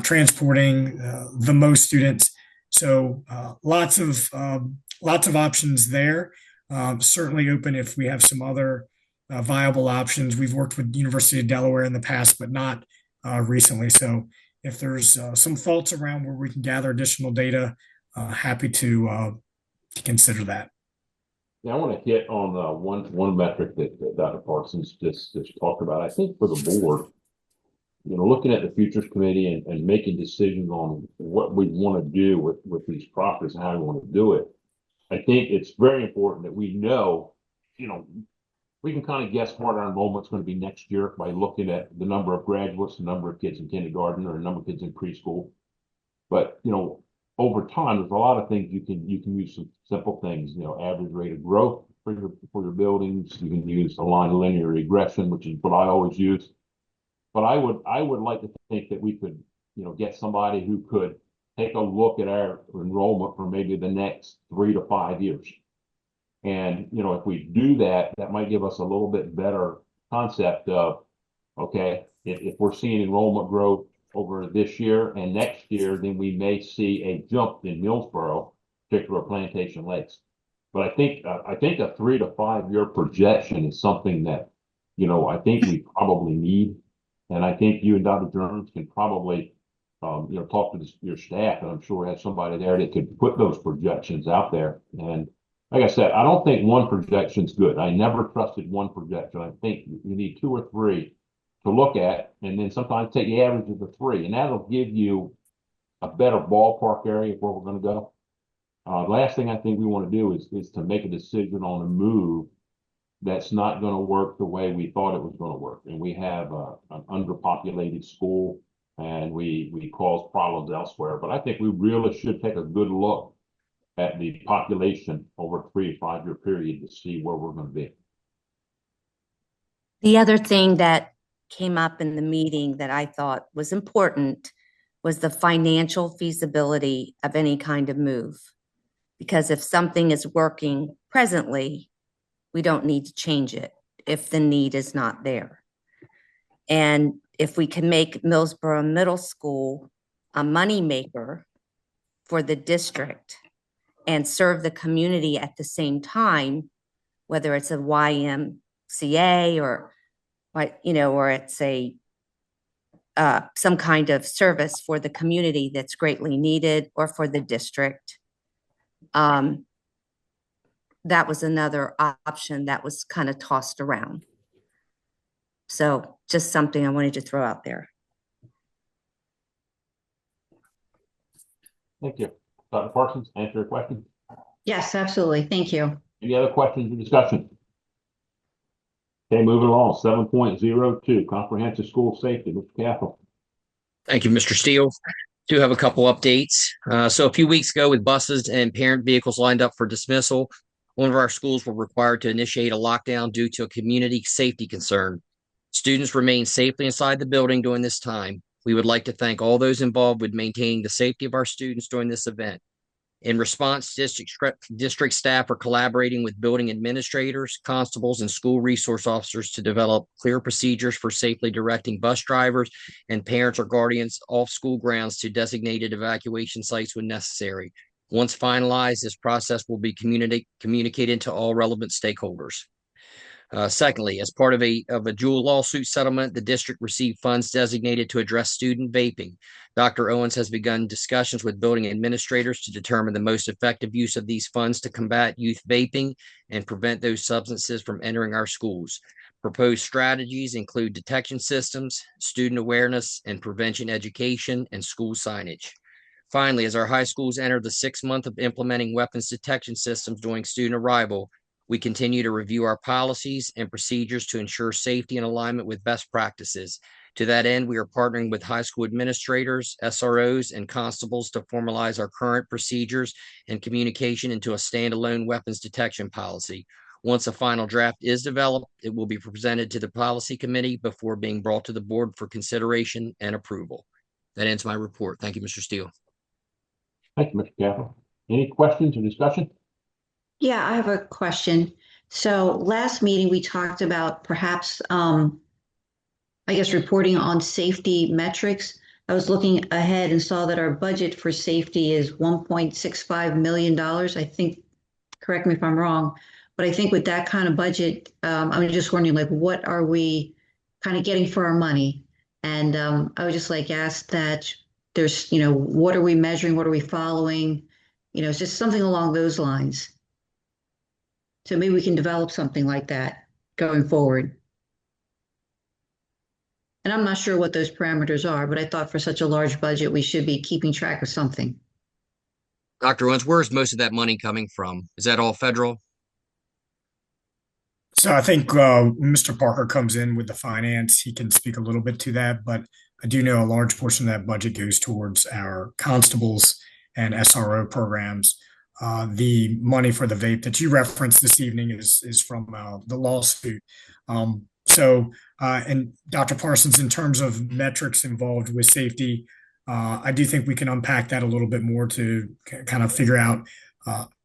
transporting the most students. So lots of options there. Certainly open if we have some other viable options. We've worked with University of Delaware in the past, but not recently. So if there's some thoughts around where we can gather additional data, happy to consider that. Yeah, I want to hit on one metric that Dr. Parsons just talked about. I think for the board, looking at the futures committee and making decisions on what we want to do with these properties and how we want to do it, I think it's very important that we know, we can kind of guess what our enrollment's going to be next year by looking at the number of graduates, the number of kids in kindergarten, or the number of kids in preschool. But, over time, there's a lot of things you can use some simple things, average rate of growth for your buildings. You can use a line of linear regression, which is what I always use. But I would like to think that we could, get somebody who could take a look at our enrollment for maybe the next 3 to 5 years. And, if we do that, that might give us a little bit better concept of, okay, if we're seeing enrollment growth over this year and next year, then we may see a jump in Millsboro, particularly Plantation Lakes. But I think a 3 to 5 year projection is something that, I think we probably need. And I think you and Dr. Jones can probably, talk to your staff, and I'm sure we have somebody there that could put those projections out there. And like I said, I don't think one projection is good. I never trusted one projection. I think you need 2 or 3 to look at, and then sometimes take the average of the 3, and that'll give you a better ballpark area of where we're going to go. Last thing I think we want to do is to make a decision on a move that's not going to work the way we thought it was going to work. And we have an underpopulated school, and we cause problems elsewhere. But I think we really should take a good look at the population over a 3 to 5 year period to see where we're going to be. The other thing that came up in the meeting that I thought was important was the financial feasibility of any kind of move. Because if something is working presently, we don't need to change it if the need is not there. And if we can make Millsboro Middle School a moneymaker for the district and serve the community at the same time, whether it's a YMCA or it's a some kind of service for the community that's greatly needed, or for the district. That was another option that was kind of tossed around. So just something I wanted to throw out there. Thank you. Dr. Parsons, answer your question? Yes, absolutely. Thank you. Any other questions or discussion? Okay, moving along. 7.02, comprehensive school safety. Mr. Cathell. Thank you, Mr. Steele. Do have a couple updates. So a few weeks ago, with buses and parent vehicles lined up for dismissal, one of our schools were required to initiate a lockdown due to a community safety concern. Students remain safely inside the building during this time. We would like to thank all those involved with maintaining the safety of our students during this event. In response, district staff are collaborating with building administrators, constables, and school resource officers to develop clear procedures for safely directing bus drivers and parents or guardians off school grounds to designated evacuation sites when necessary. Once finalized, this process will be communicated to all relevant stakeholders. Secondly, as part of a dual lawsuit settlement, the district received funds designated to address student vaping. Dr. Owens has begun discussions with building administrators to determine the most effective use of these funds to combat youth vaping and prevent those substances from entering our schools. Proposed strategies include detection systems, student awareness and prevention education, and school signage. Finally, as our high schools enter the 6th month of implementing weapons detection systems during student arrival, we continue to review our policies and procedures to ensure safety and alignment with best practices. To that end, we are partnering with high school administrators, SROs, and constables to formalize our current procedures and communication into a standalone weapons detection policy. Once a final draft is developed, it will be presented to the policy committee before being brought to the board for consideration and approval. That ends my report. Thank you, Mr. Steele. Thank you, Mr. Capel. Any questions or discussion? Yeah, I have a question. So last meeting, we talked about perhaps, I guess, reporting on safety metrics. I was looking ahead and saw that our budget for safety is $1.65 million. I think, correct me if I'm wrong, but I think with that kind of budget, I'm just wondering, like, what are we kind of getting for our money? And I would just like ask that there's, what are we measuring? What are we following? It's just something along those lines. So maybe we can develop something like that going forward. And I'm not sure what those parameters are, but I thought for such a large budget, we should be keeping track of something. Dr. Owens, where's most of that money coming from? Is that all federal? So I think Mr. Parker comes in with the finance. He can speak a little bit to that, but I do know a large portion of that budget goes towards our constables and SRO programs. The money for the vape that you referenced this evening is from the lawsuit. And Dr. Parsons, in terms of metrics involved with safety, I do think we can unpack that a little bit more to kind of figure out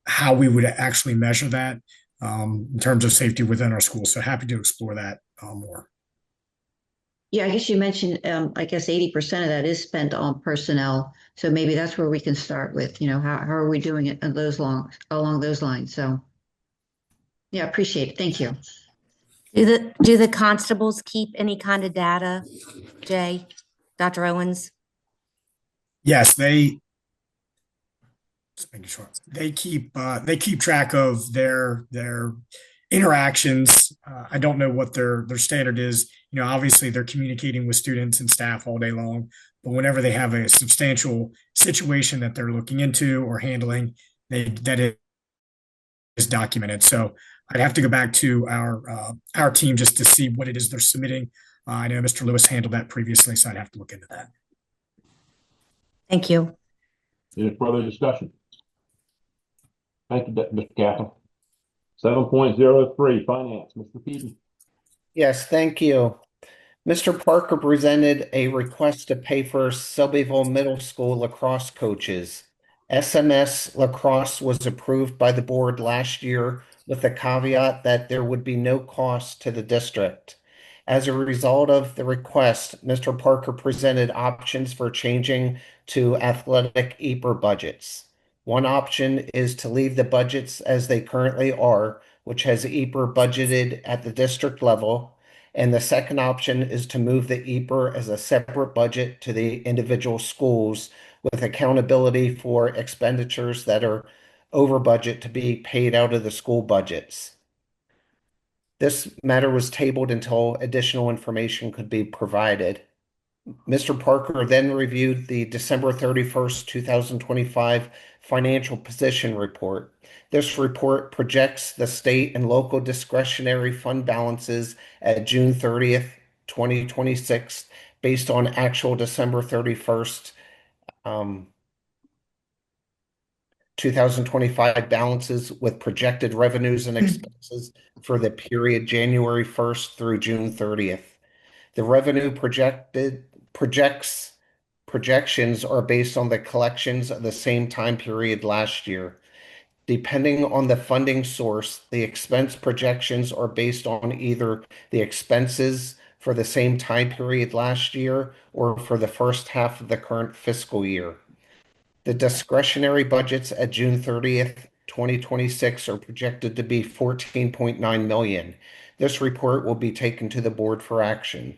how we would actually measure that in terms of safety within our schools. So happy to explore that more. Yeah, I guess you mentioned, I guess 80% of that is spent on personnel. So maybe that's where we can start with, how are we doing it along those lines? So yeah, appreciate it. Thank you. Do the constables keep any kind of data, Jay, Dr. Owens? Yes, just making sure they keep track of their interactions. I don't know what their standard is. Obviously they're communicating with students and staff all day long, but whenever they have a substantial situation that they're looking into or handling, that is documented. So I'd have to go back to our team just to see what it is they're submitting. I know Mr. Lewis handled that previously, so I'd have to look into that. Thank you. Any further discussion? Thank you, Mr. Capel. 7.03, Finance, Mr. Keaton. Yes, thank you. Mr. Parker presented a request to pay for Selbyville Middle School lacrosse coaches. SMS lacrosse was approved by the board last year with the caveat that there would be no cost to the district. As a result of the request, Mr. Parker presented options for changing to athletic EPR budgets. One option is to leave the budgets as they currently are, which has EPR budgeted at the district level. And the second option is to move the EPR as a separate budget to the individual schools with accountability for expenditures that are over budget to be paid out of the school budgets. This matter was tabled until additional information could be provided. Mr. Parker then reviewed the December 31st, 2025 financial position report. This report projects the state and local discretionary fund balances at June 30th, 2026, based on actual December 31st, 2025 balances with projected revenues and expenses for the period January 1st through June 30th. The revenue projections are based on the collections of the same time period last year. Depending on the funding source, the expense projections are based on either the expenses for the same time period last year or for the first half of the current fiscal year. The discretionary budgets at June 30th, 2026 are projected to be 14.9 million. This report will be taken to the board for action.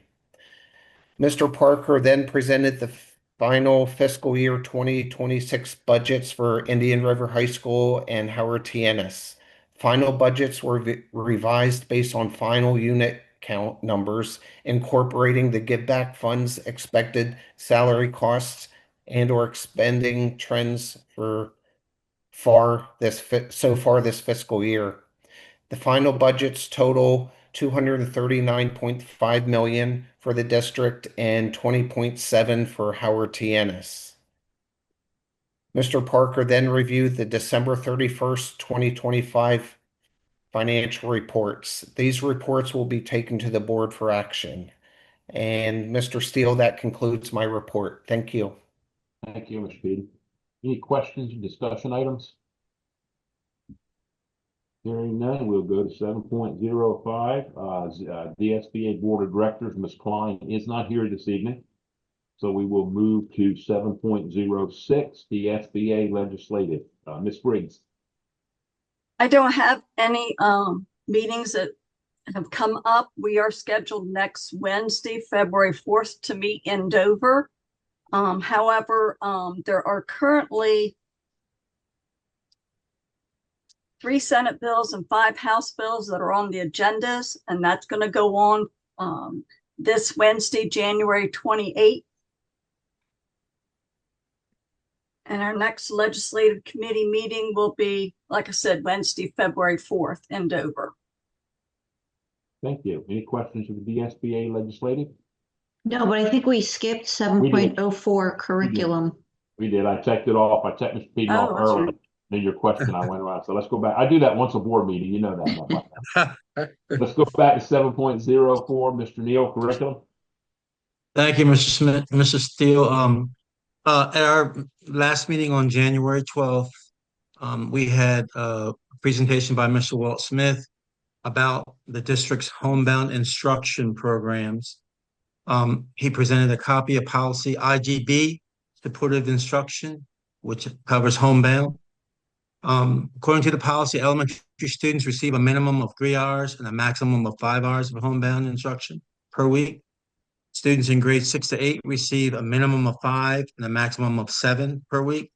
Mr. Parker then presented the final fiscal year 2026 budgets for Indian River High School and Howard T. Ennis. Final budgets were revised based on final unit count numbers, incorporating the give back funds, expected salary costs, and or expending trends so far this fiscal year. The final budgets total 239.5 million for the district and 20.7 for Howard T. Ennis. Mr. Parker then reviewed the December 31st, 2025 financial reports. These reports will be taken to the board for action. And Mr. Steele, that concludes my report. Thank you. Thank you, Mr. Peedy. Any questions or discussion items? Hearing none, we'll go to 7.05. DSBA Board of Directors, Ms. Klein is not here this evening. So we will move to 7.06, the SBA Legislative. Ms. Briggs. I don't have any meetings that have come up. We are scheduled next Wednesday, February 4th, to meet in Dover. However, there are currently 3 Senate bills and 5 House bills that are on the agendas, and that's going to go on this Wednesday, January 28th. And our next legislative committee meeting will be, like I said, Wednesday, February 4th in Dover. Thank you. Any questions of the DSBA Legislative? No, but I think we skipped 7.04 curriculum. We did. I checked it off. I checked Mr. Peedy off earlier. Right. Then your question, I went around. So let's go back. I do that once a board meeting. You know that. Let's go back to 7.04, Mr. Neal, curriculum. Thank you, Mr. Smith. Mr. Steele, at our last meeting on January 12th, we had a presentation by Mr. Walt Smith about the district's homebound instruction programs. He presented a copy of policy IGB, supportive instruction, which covers homebound. According to the policy, elementary students receive a minimum of 3 hours and a maximum of 5 hours of homebound instruction per week. Students in grades 6 to 8 receive a minimum of 5 and a maximum of 7 per week.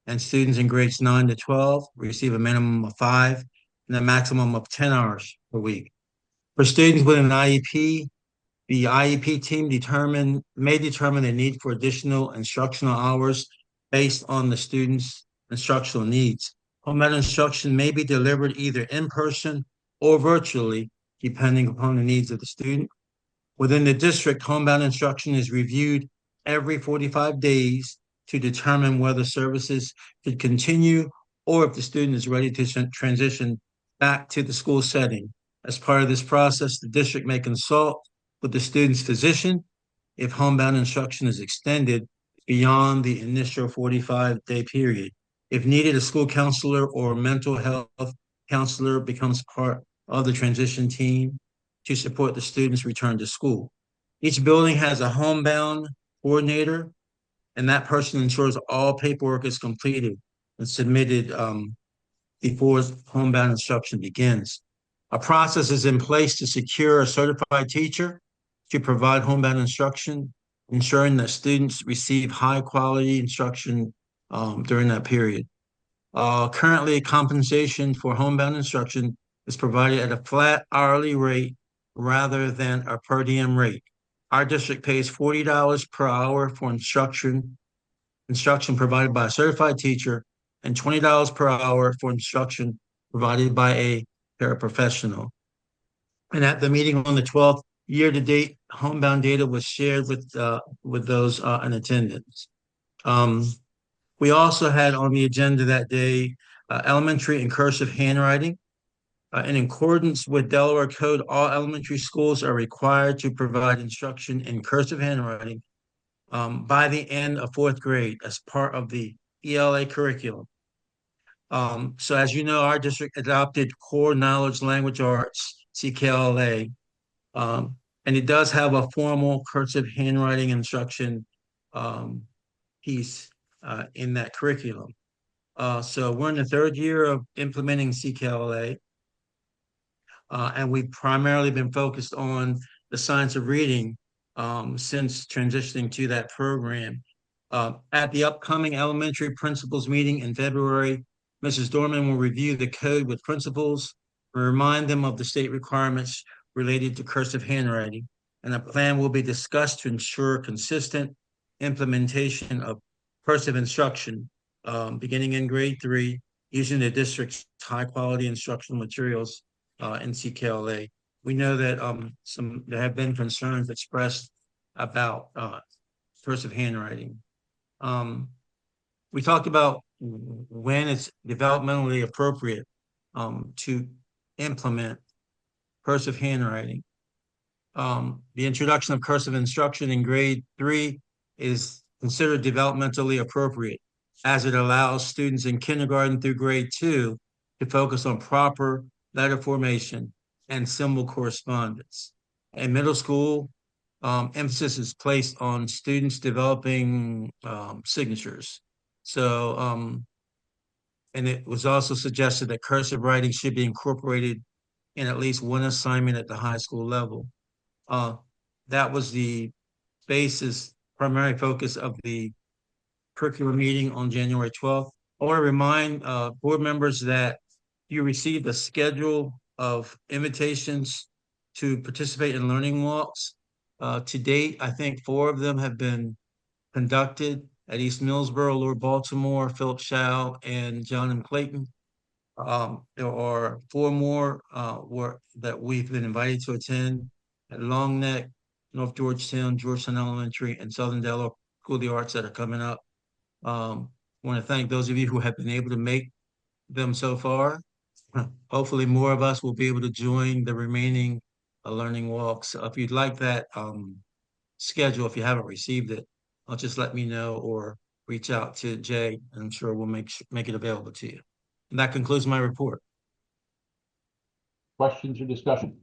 And students in grades 9 to 12 receive a minimum of 5 and a maximum of 10 hours per week. For students with an IEP, the IEP team may determine the need for additional instructional hours based on the student's instructional needs. Homebound instruction may be delivered either in person or virtually, depending upon the needs of the student. Within the district, homebound instruction is reviewed every 45 days to determine whether services should continue or if the student is ready to transition back to the school setting. As part of this process, the district may consult with the student's physician if homebound instruction is extended beyond the initial 45-day period. If needed, a school counselor or mental health counselor becomes part of the transition team to support the student's return to school. Each building has a homebound coordinator, and that person ensures all paperwork is completed and submitted before homebound instruction begins. A process is in place to secure a certified teacher to provide homebound instruction, ensuring that students receive high quality instruction during that period. Currently, compensation for homebound instruction is provided at a flat hourly rate rather than a per diem rate. Our district pays $40 per hour for instruction provided by a certified teacher and $20 per hour for instruction provided by a paraprofessional. And at the meeting on the 12th, year-to-date homebound data was shared with those in attendance. We also had on the agenda that day elementary and cursive handwriting. In accordance with Delaware Code, all elementary schools are required to provide instruction in cursive handwriting by the end of 4th grade as part of the ELA curriculum. So as you know, our district adopted Core Knowledge Language Arts, CKLA, and it does have a formal cursive handwriting instruction piece in that curriculum. So we're in the third year of implementing CKLA. And we've primarily been focused on the science of reading since transitioning to that program. At the upcoming elementary principals meeting in February, Mrs. Dorman will review the code with principals and remind them of the state requirements related to cursive handwriting. And a plan will be discussed to ensure consistent implementation of cursive instruction beginning in grade 3, using the district's high-quality instructional materials in CKLA. We know that there have been concerns expressed about cursive handwriting. We talked about when it's developmentally appropriate to implement cursive handwriting. The introduction of cursive instruction in grade 3 is considered developmentally appropriate, as it allows students in kindergarten through grade 2 to focus on proper letter formation and symbol correspondence. In middle school, emphasis is placed on students developing signatures. So, and it was also suggested that cursive writing should be incorporated in at least one assignment at the high school level. That was the primary focus of the curriculum meeting on January 12th. I want to remind board members that you received a schedule of invitations to participate in learning walks. To date, I think 4 of them have been conducted at East Millsboro, Lower Baltimore, Philip Shao, and John M. Clayton. There are 4 more that we've been invited to attend at Long Neck, North Georgetown, Georgetown Elementary, and Southern Delaware School of the Arts that are coming up. I want to thank those of you who have been able to make them so far. Hopefully more of us will be able to join the remaining learning walks. If you'd like that schedule, if you haven't received it, just let me know or reach out to Jay, and I'm sure we'll make it available to you. And that concludes my report. Questions or discussion?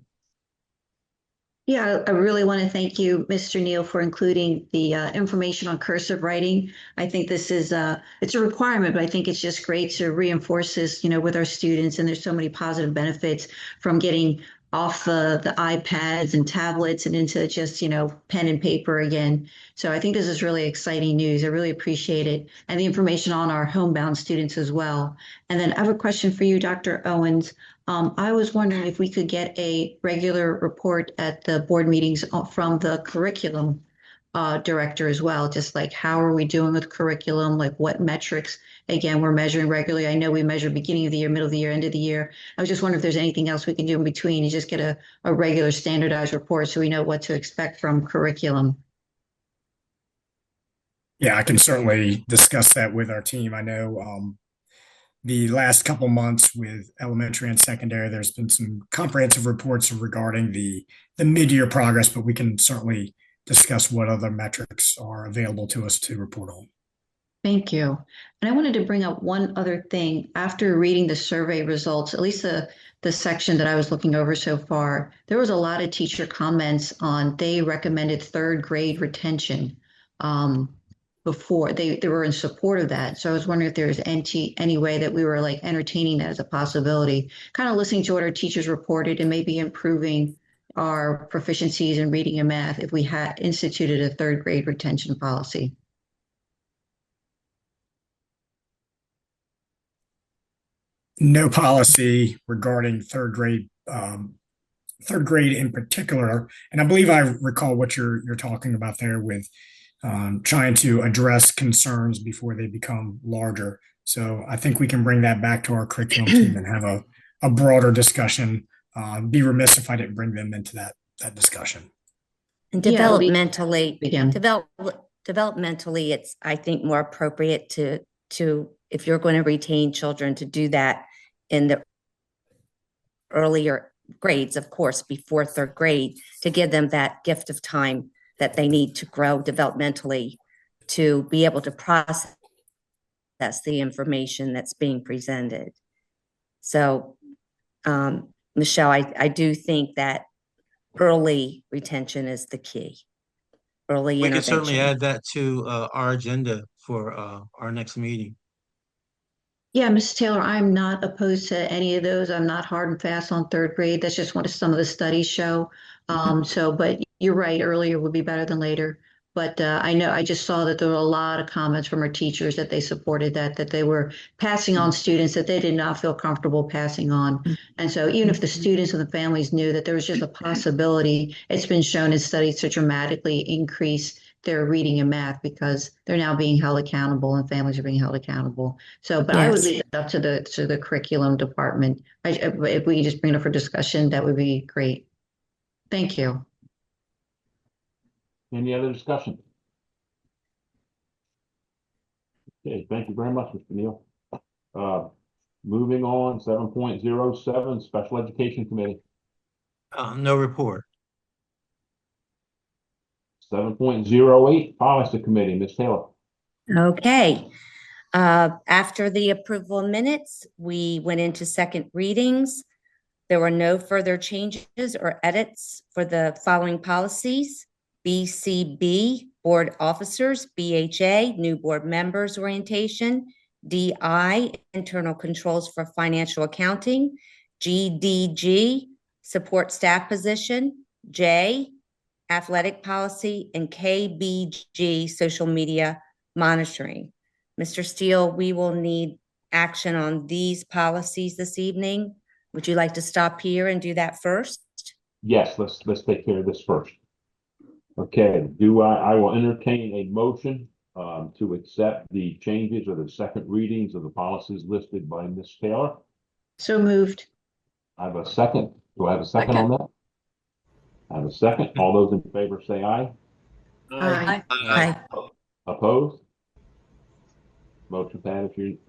Yeah, I really want to thank you, Mr. Neal, for including the information on cursive writing. I think this is it's a requirement, but I think it's just great to reinforce this, with our students. And there's so many positive benefits from getting off the iPads and tablets and into just, pen and paper again. So I think this is really exciting news. I really appreciate it. And the information on our homebound students as well. And then I have a question for you, Dr. Owens. I was wondering if we could get a regular report at the board meetings from the curriculum director as well, just like how are we doing with curriculum, like what metrics, again, we're measuring regularly. I know we measure beginning of the year, middle of the year, end of the year. I was just wondering if there's anything else we can do in between and just get a regular standardized report so we know what to expect from curriculum. Yeah, I can certainly discuss that with our team. I know the last couple months with elementary and secondary, there's been some comprehensive reports regarding the mid-year progress, but we can certainly discuss what other metrics are available to us to report on. Thank you. And I wanted to bring up one other thing. After reading the survey results, at least the section that I was looking over so far, there was a lot of teacher comments on they recommended 3rd grade retention. Before they were in support of that. So I was wondering if there's any way that we were like entertaining that as a possibility, kind of listening to what our teachers reported and maybe improving our proficiencies in reading and math if we had instituted a 3rd grade retention policy. No policy regarding 3rd grade, 3rd grade in particular. And I believe I recall what you're talking about there with trying to address concerns before they become larger. So I think we can bring that back to our curriculum team and have a broader discussion. Be remiss if I didn't bring them into that discussion. And developmentally, developmentally, it's, I think, more appropriate to if you're going to retain children, to do that in the earlier grades, of course, before 3rd grade, to give them that gift of time that they need to grow developmentally to be able to process the information that's being presented. So, Michelle, I do think that early retention is the key. Early We intervention. can certainly add that to our agenda for our next meeting. Yeah, Mrs. Taylor, I'm not opposed to any of those. I'm not hard and fast on third grade. That's just what some of the studies show. But you're right, earlier would be better than later. But I know I just saw that there were a lot of comments from our teachers that they supported that they were passing on students that they did not feel comfortable passing on. And so even if the students and the families knew that there was just a possibility, it's been shown in studies to dramatically increase their reading and math because they're now being held accountable and families are being held accountable. So, but I would Yes. leave it up to the curriculum department. If we just bring it up for discussion, that would be great. Thank you. Any other discussion? Okay, thank you very much, Mr. Neal. Moving on, 7.07, Special Education Committee. No report. 7.08, Policy Committee, Ms. Taylor. Okay. After the approval of minutes, we went into second readings. There were no further changes or edits for the following policies. BCB, Board Officers, BHA, New Board Members Orientation, DI, Internal Controls for Financial Accounting, GDG, Support Staff Position, J, Athletic Policy, and KBG, Social Media Monitoring. Mr. Steele, we will need action on these policies this evening. Would you like to stop here and do that first? Yes, let's take care of this first. Okay, I will entertain a motion to accept the changes or the second readings of the policies listed by Ms. Taylor. So moved. I have a second. Do I have a second on that? I have a second. All those in favor say aye. Aye. Aye. Opposed? Motion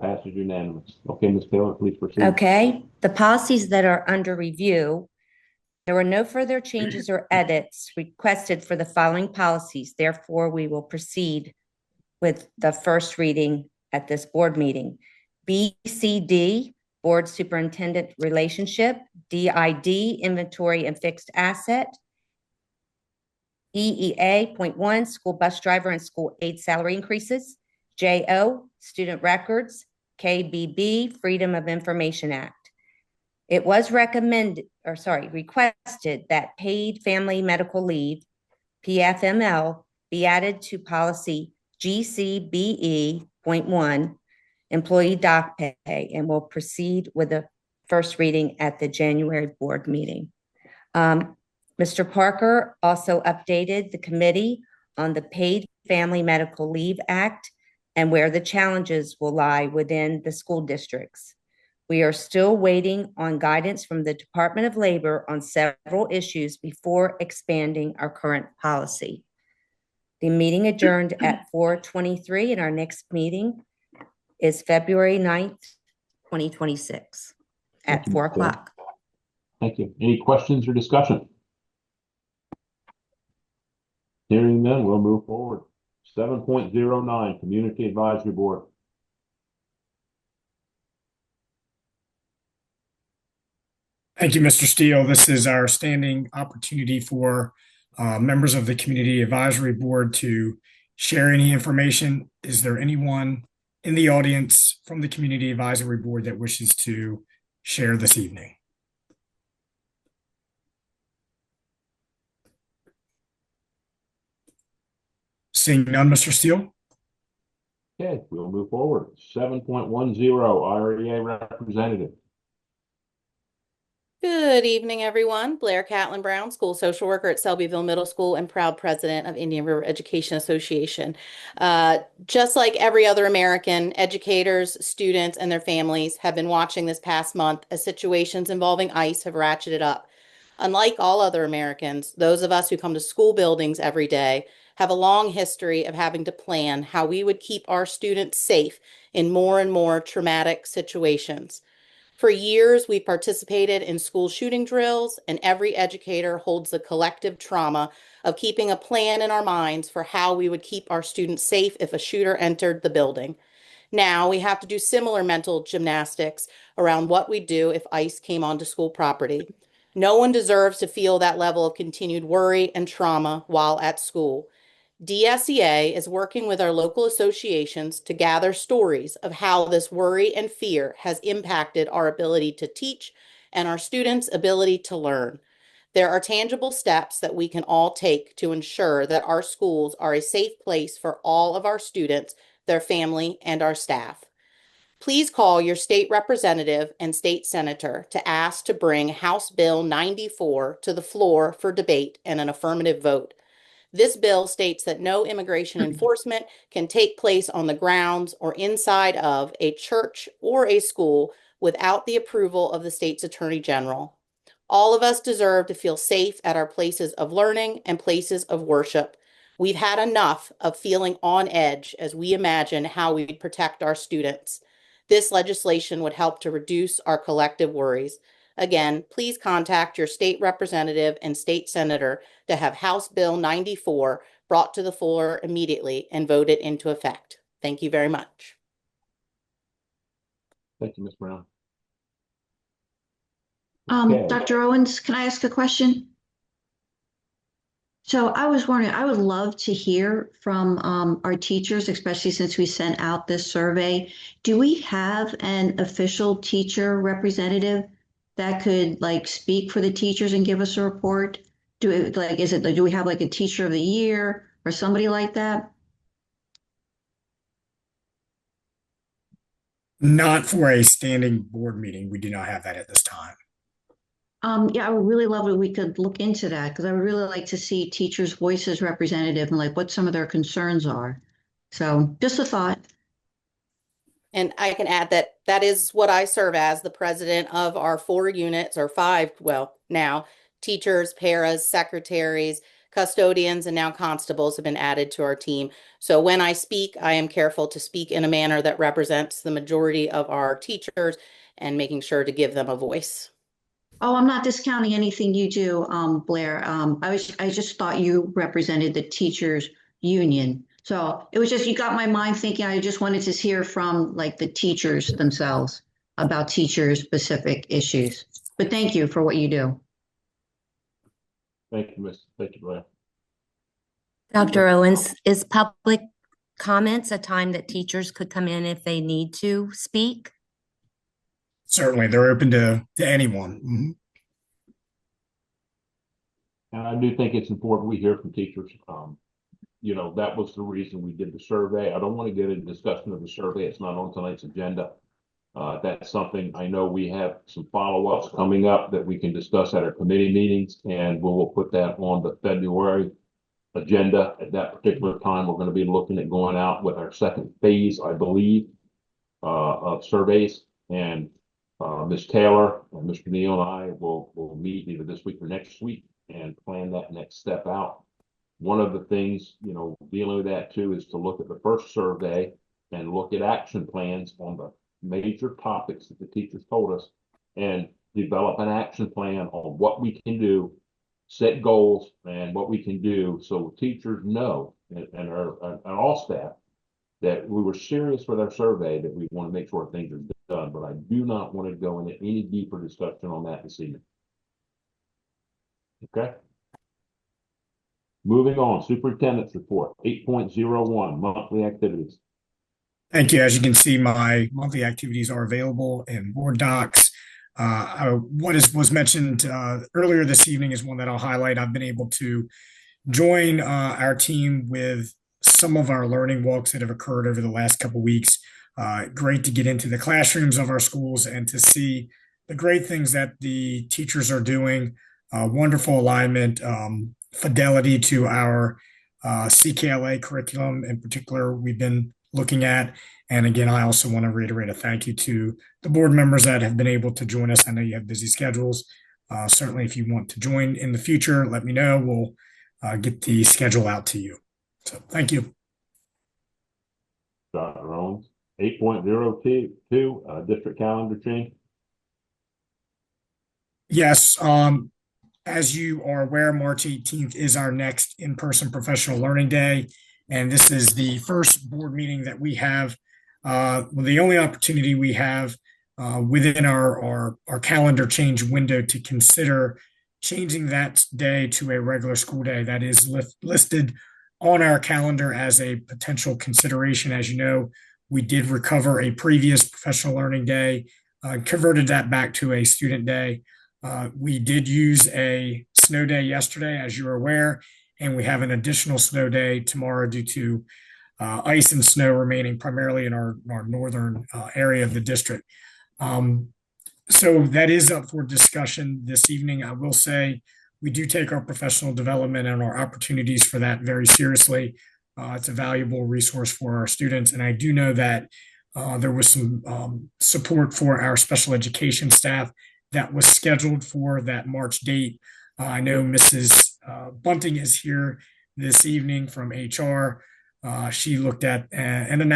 passes unanimous. Okay, Ms. Taylor, please proceed. Okay, the policies that are under review, there were no further changes or edits requested for the following policies. Therefore, we will proceed with the first reading at this board meeting. BCD, Board Superintendent Relationship, DID, Inventory and Fixed Asset, EEA.1, School Bus Driver and School Aid Salary Increases, JO, Student Records, KBB, Freedom of Information Act. It was requested that paid family medical leave, PFML, be added to policy GCBE.1, employee doc pay, and will proceed with the first reading at the January board meeting. Mr. Parker also updated the committee on the Paid Family Medical Leave Act and where the challenges will lie within the school districts. We are still waiting on guidance from the Department of Labor on several issues before expanding our current policy. The meeting adjourned at 4:23 and our next meeting is February 9th, 2026 at 4 o'clock. Thank you. Any questions or discussion? Hearing none, we'll move forward. 7.09, Community Advisory Board. Thank you, Mr. Steele. This is our standing opportunity for members of the Community Advisory Board to share any information. Is there anyone in the audience from the Community Advisory Board that wishes to share this evening? Seeing none, Mr. Steele? Okay, we'll move forward. 7.10, IREA Representative. Good evening, everyone. Blair Catlin Brown, school social worker at Selbyville Middle School and proud president of Indian River Education Association. Just like every other American, educators, students, and their families have been watching this past month as situations involving ICE have ratcheted up. Unlike all other Americans, those of us who come to school buildings every day have a long history of having to plan how we would keep our students safe in more and more traumatic situations. For years, we participated in school shooting drills, and every educator holds the collective trauma of keeping a plan in our minds for how we would keep our students safe if a shooter entered the building. Now we have to do similar mental gymnastics around what we'd do if ICE came onto school property. No one deserves to feel that level of continued worry and trauma while at school. DSEA is working with our local associations to gather stories of how this worry and fear has impacted our ability to teach and our students' ability to learn. There are tangible steps that we can all take to ensure that our schools are a safe place for all of our students, their family, and our staff. Please call your state representative and state senator to ask to bring House Bill 94 to the floor for debate and an affirmative vote. This bill states that no immigration enforcement can take place on the grounds or inside of a church or a school without the approval of the state's attorney general. All of us deserve to feel safe at our places of learning and places of worship. We've had enough of feeling on edge as we imagine how we'd protect our students. This legislation would help to reduce our collective worries. Again, please contact your state representative and state senator to have House Bill 94 brought to the floor immediately and voted into effect. Thank you very much. Thank you, Ms. Brown. Okay. Dr. Owens, can I ask a question? So I was wondering, I would love to hear from our teachers, especially since we sent out this survey. Do we have an official teacher representative that could like speak for the teachers and give us a report? Do we have like a teacher of the year or somebody like that? Not for a standing board meeting. We do not have that at this time. Yeah, I would really love it. We could look into that because I would really like to see teachers' voices representative and like what some of their concerns are. So just a thought. And I can add that that is what I serve as, the president of our 4 units or 5, well, now teachers, paras, secretaries, custodians, and now constables have been added to our team. So when I speak, I am careful to speak in a manner that represents the majority of our teachers and making sure to give them a voice. Oh, I'm not discounting anything you do, Blair. I just thought you represented the teachers union. So it was just, you got my mind thinking. I just wanted to hear from like the teachers themselves about teacher specific issues. But thank you for what you do. Thank you, Blair. Dr. Owens, is public comments a time that teachers could come in if they need to speak? Certainly, they're open to anyone. Mm-hmm. And I do think it's important we hear from teachers. That was the reason we did the survey. I don't want to get into discussion of the survey. It's not on tonight's agenda. That's something I know we have some follow-ups coming up that we can discuss at our committee meetings, and we will put that on the February agenda. At that particular time, we're going to be looking at going out with our second phase, I believe, of surveys. And Ms. Taylor and Mr. Neal and I will meet either this week or next week and plan that next step out. One of the things, dealing with that too, is to look at the first survey and look at action plans on the major topics that the teachers told us and develop an action plan on what we can do, set goals, and what we can do so teachers know and all staff that we were serious with our survey, that we want to make sure things are done, but I do not want to go into any deeper discussion on that this evening. Okay. Moving on, superintendent's report, 8.01, monthly activities. Thank you. As you can see, my monthly activities are available in board docs. What was mentioned earlier this evening is one that I'll highlight. I've been able to join our team with some of our learning walks that have occurred over the last couple of weeks. Great to get into the classrooms of our schools and to see the great things that the teachers are doing. Wonderful alignment, fidelity to our CKLA curriculum in particular we've been looking at. And again, I also want to reiterate a thank you to the board members that have been able to join us. I know you have busy schedules. Certainly, if you want to join in the future, let me know. We'll get the schedule out to you. So thank you. Dr. Owens, 8.02, district calendar change. Yes. As you are aware, March 18th is our next in-person professional learning day. And this is the first board meeting that we have, the only opportunity we have within our calendar change window to consider changing that day to a regular school day that is listed on our calendar as a potential consideration. As you know, we did recover a previous professional learning day, converted that back to a student day. We did use a snow day yesterday, as you're aware, and we have an additional snow day tomorrow due to ice and snow remaining primarily in our northern area of the district. So that is up for discussion this evening. I will say we do take our professional development and our opportunities for that very seriously. It's a valuable resource for our students. And I do know that there was some support for our special education staff that was scheduled for that March date. I know Mrs. Bunting is here this evening from HR. She looked at and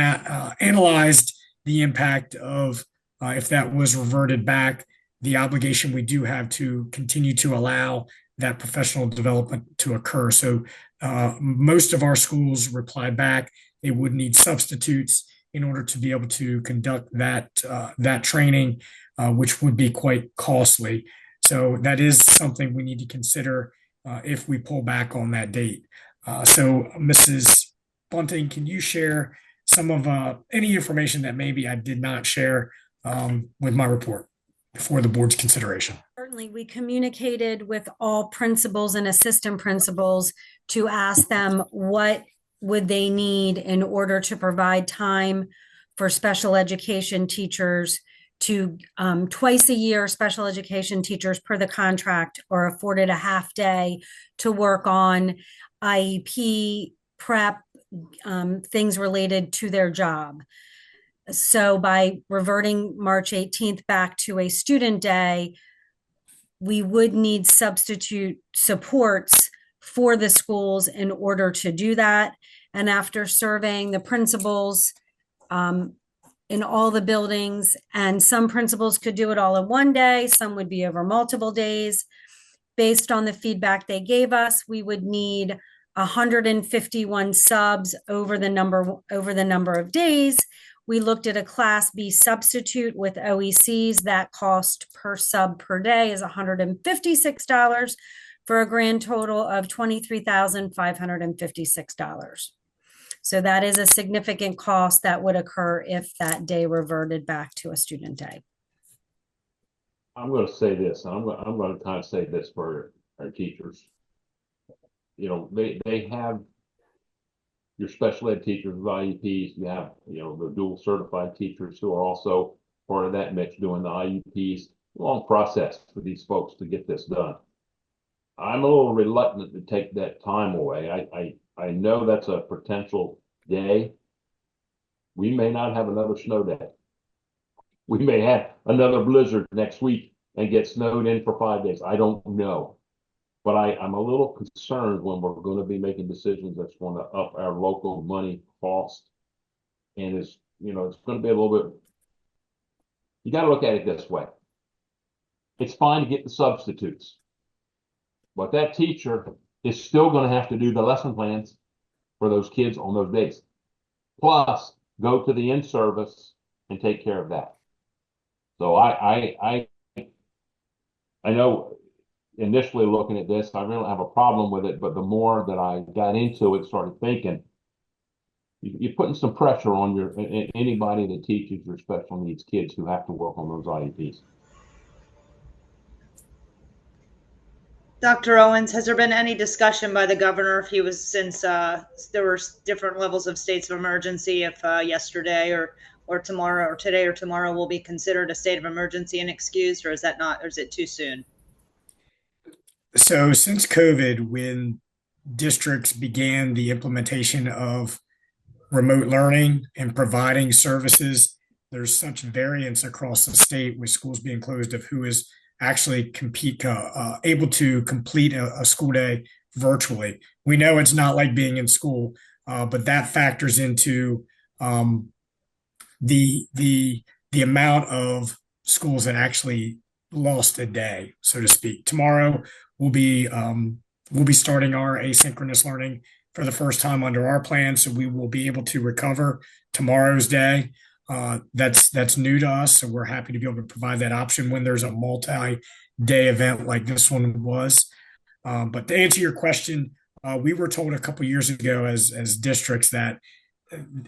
analyzed the impact of if that was reverted back, the obligation we do have to continue to allow that professional development to occur. So most of our schools replied back they would need substitutes in order to be able to conduct that training, which would be quite costly. So that is something we need to consider if we pull back on that date. So Mrs. Bunting, can you share some of any information that maybe I did not share with my report before the board's consideration? Certainly, we communicated with all principals and assistant principals to ask them what would they need in order to provide time for special education teachers to twice a year, special education teachers per the contract are afforded a half day to work on IEP prep, things related to their job. So by reverting March 18th back to a student day, we would need substitute supports for the schools in order to do that. And after surveying the principals in all the buildings, and some principals could do it all in one day, some would be over multiple days. Based on the feedback they gave us, we would need 151 subs over the number of days. We looked at a Class B substitute with OECs. That cost per sub per day is $156 for a grand total of $23,556. So that is a significant cost that would occur if that day reverted back to a student day. I'm going to say this. I'm going to kind of say this for our teachers. You know, they have your special ed teachers with IEPs. You have, you know, the dual certified teachers who are also part of that mix doing the IEPs. Long process for these folks to get this done. I'm a little reluctant to take that time away. I know that's a potential day. We may not have another snow day. We may have another blizzard next week and get snowed in for 5 days. I don't know. But I'm a little concerned when we're going to be making decisions that's going to up our local money cost. And it's, you know, it's going to be a little bit, you got to look at it this way. It's fine to get the substitutes, but that teacher is still going to have to do the lesson plans for those kids on those days. Plus, go to the in-service and take care of that. So I know initially looking at this, I really don't have a problem with it, but the more that I got into it, started thinking, you're putting some pressure on anybody that teaches your special needs kids who have to work on those IEPs. Dr. Owens, has there been any discussion by the governor if he was, since there were different levels of states of emergency, if yesterday or tomorrow or today or tomorrow will be considered a state of emergency and excused, or is that not, or is it too soon? So since COVID, when districts began the implementation of remote learning and providing services, there's such variance across the state with schools being closed of who is actually able to complete a school day virtually. We know it's not like being in school, but that factors into the amount of schools that actually lost a day, so to speak. Tomorrow we'll be starting our asynchronous learning for the first time under our plan, so we will be able to recover tomorrow's day. That's new to us, so we're happy to be able to provide that option when there's a multi-day event like this one was. But to answer your question, We were told a couple years ago as districts that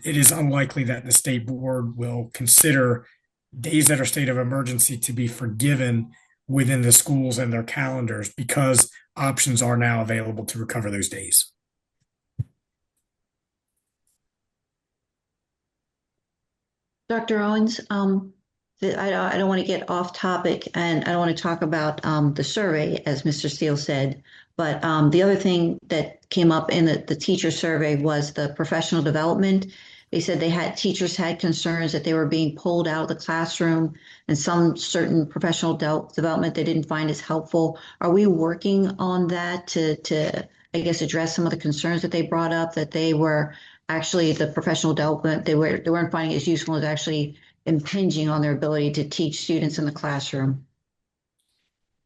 it is unlikely that the state board will consider days that are state of emergency to be forgiven within the schools and their calendars because options are now available to recover those days. Dr. Owens, I don't want to get off topic and I don't want to talk about the survey, as Mr. Steele said, but the other thing that came up in the teacher survey was the professional development. They said teachers had concerns that they were being pulled out of the classroom and some certain professional development they didn't find as helpful. Are we working on that to I guess address some of the concerns that they brought up, that they were actually the professional development they weren't finding as useful as actually impinging on their ability to teach students in the classroom?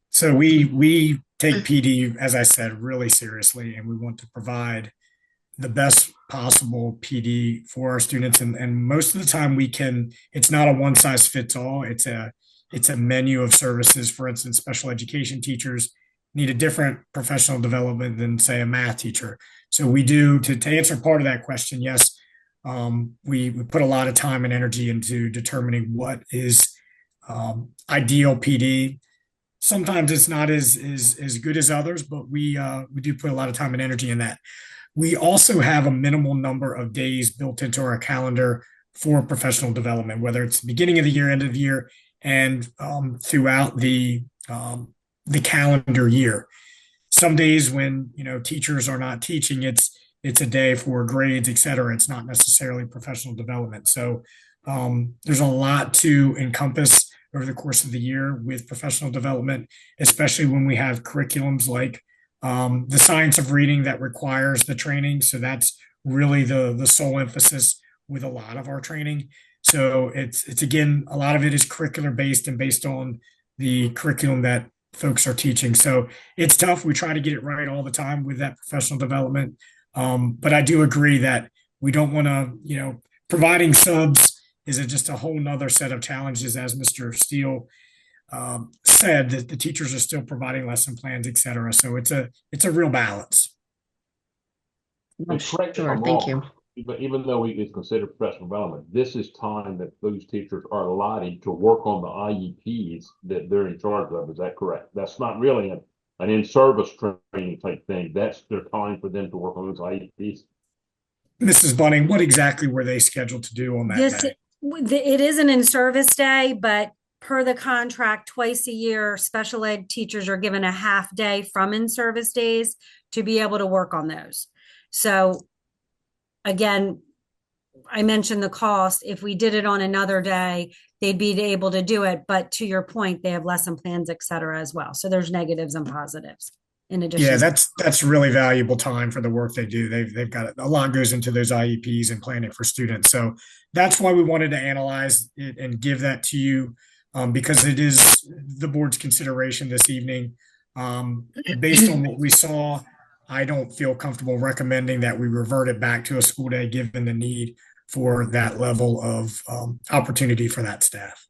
So we take PD, as I said, really seriously, and we want to provide the best possible PD for our students. And most of the time it's not a one size fits all. It's a menu of services. For instance, special education teachers need a different professional development than, say, a math teacher. So we do, to answer part of that question, yes, we put a lot of time and energy into determining what is ideal PD. Sometimes it's not as good as others, but we do put a lot of time and energy in that. We also have a minimal number of days built into our calendar for professional development, whether it's the beginning of the year, end of the year, and throughout the calendar year. Some days when teachers are not teaching, it's a day for grades, et cetera. It's not necessarily professional development. So there's a lot to encompass over the course of the year with professional development, especially when we have curriculums like the science of reading that requires the training. So that's really the sole emphasis with a lot of our training. So it's again, a lot of it is curricular based and based on the curriculum that folks are teaching. So it's tough. We try to get it right all the time with that professional development. But I do agree that we don't want to, providing subs is just a whole nother set of challenges, as Mr. Steele said, that the teachers are still providing lesson plans, et cetera. So it's a real balance. Sure, thank you. But even though it's considered professional development, this is time that those teachers are allotted to work on the IEPs that they're in charge of. Is that correct? That's not really an in-service training type thing. That's their time for them to work on those IEPs. Mrs. Bunning, what exactly were they scheduled to do on that day? It is an in-service day, but per the contract, twice a year, special ed teachers are given a half day from in-service days to be able to work on those. So again, I mentioned the cost. If we did it on another day, they'd be able to do it. But to your point, they have lesson plans, et cetera, as well. So there's negatives and positives in addition. Yeah, that's really valuable time for the work they do. They've got a lot goes into those IEPs and planning for students. So that's why we wanted to analyze it and give that to you, because it is the board's consideration this evening. Based on what we saw, I don't feel comfortable recommending that we revert it back to a school day, given the need for that level of opportunity for that staff.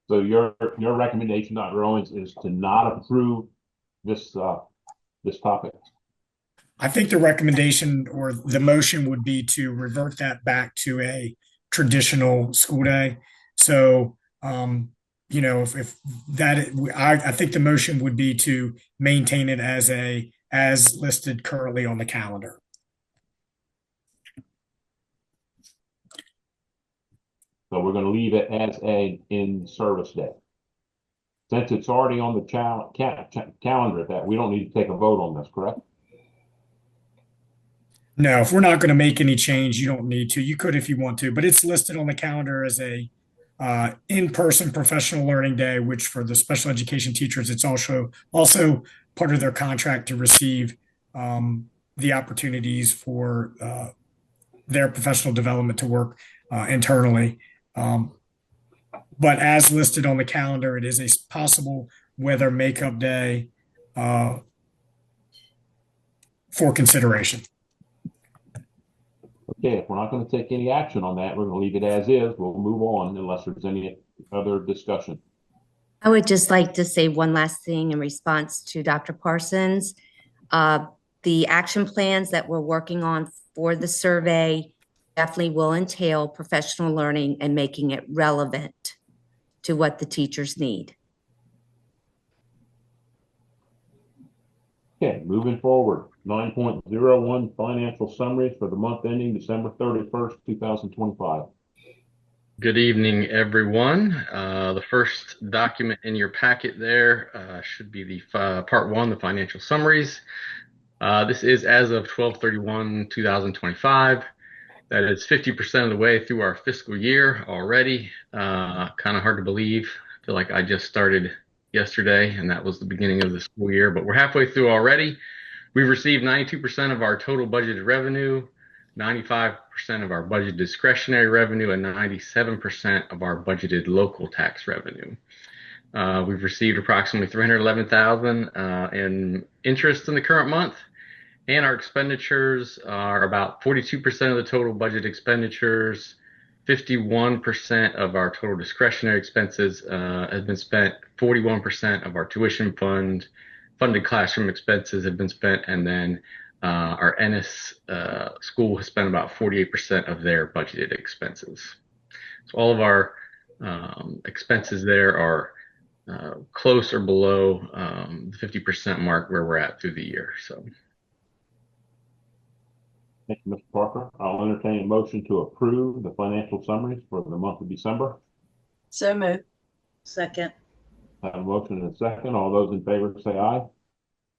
So your recommendation, Dr. Owens, is to not approve this topic? I think the recommendation or the motion would be to revert that back to a traditional school day. So, if that, I think the motion would be to maintain it as listed currently on the calendar. So we're going to leave it as a in-service day. Since it's already on the calendar, that we don't need to take a vote on this, correct? No, if we're not going to make any change, you don't need to. You could if you want to, but it's listed on the calendar as a in-person professional learning day, which for the special education teachers, it's also part of their contract to receive the opportunities for their professional development to work internally. But as listed on the calendar, it is a possible weather makeup day for consideration. Okay, if we're not going to take any action on that, we're going to leave it as is. We'll move on unless there's any other discussion. I would just like to say one last thing in response to Dr. Parsons. The the action plans that we're working on for the survey definitely will entail professional learning and making it relevant to what the teachers need. Okay, moving forward, 9.01 financial summaries for the month ending December 31st, 2025. Good evening, everyone. The first document in your packet there should be the part one, the financial summaries. This is as of 12/31/2025. That is 50% of the way through our fiscal year already. Kind of hard to believe. I feel like I just started yesterday and that was the beginning of the school year, but we're halfway through already. We've received 92% of our total budgeted revenue, 95% of our budget discretionary revenue, and 97% of our budgeted local tax revenue. We've received approximately $311,000 in interest in the current month, and our expenditures are about 42% of the total budget expenditures. 51% of our total discretionary expenses have been spent. 41% of our tuition funded classroom expenses have been spent, and then our Ennis school has spent about 48% of their budgeted expenses. So all of our expenses there are close or below the 50% mark where we're at through the year. So. Thank you, Mr. Parker. I'll entertain a motion to approve the financial summaries for the month of December. So moved. Second. I have a motion and a second. All those in favor say aye.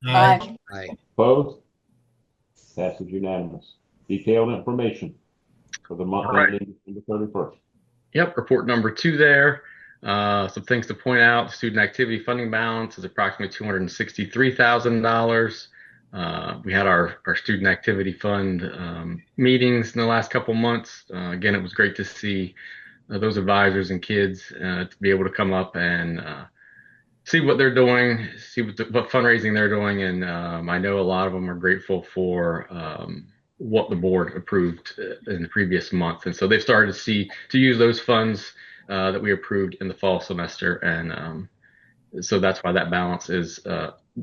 Aye. Aye. Opposed? Passes unanimous. Detailed information for the month ending December 31st. Yep, report number 2 there. Some things to point out. Student activity funding balance is approximately $263,000. We had our student activity fund meetings in the last couple months. Again, it was great to see those advisors and kids to be able to come up and see what they're doing, see what fundraising they're doing. And I know a lot of them are grateful for what the board approved in the previous month. And so they've started to use those funds that we approved in the fall semester. And so that's why that balance is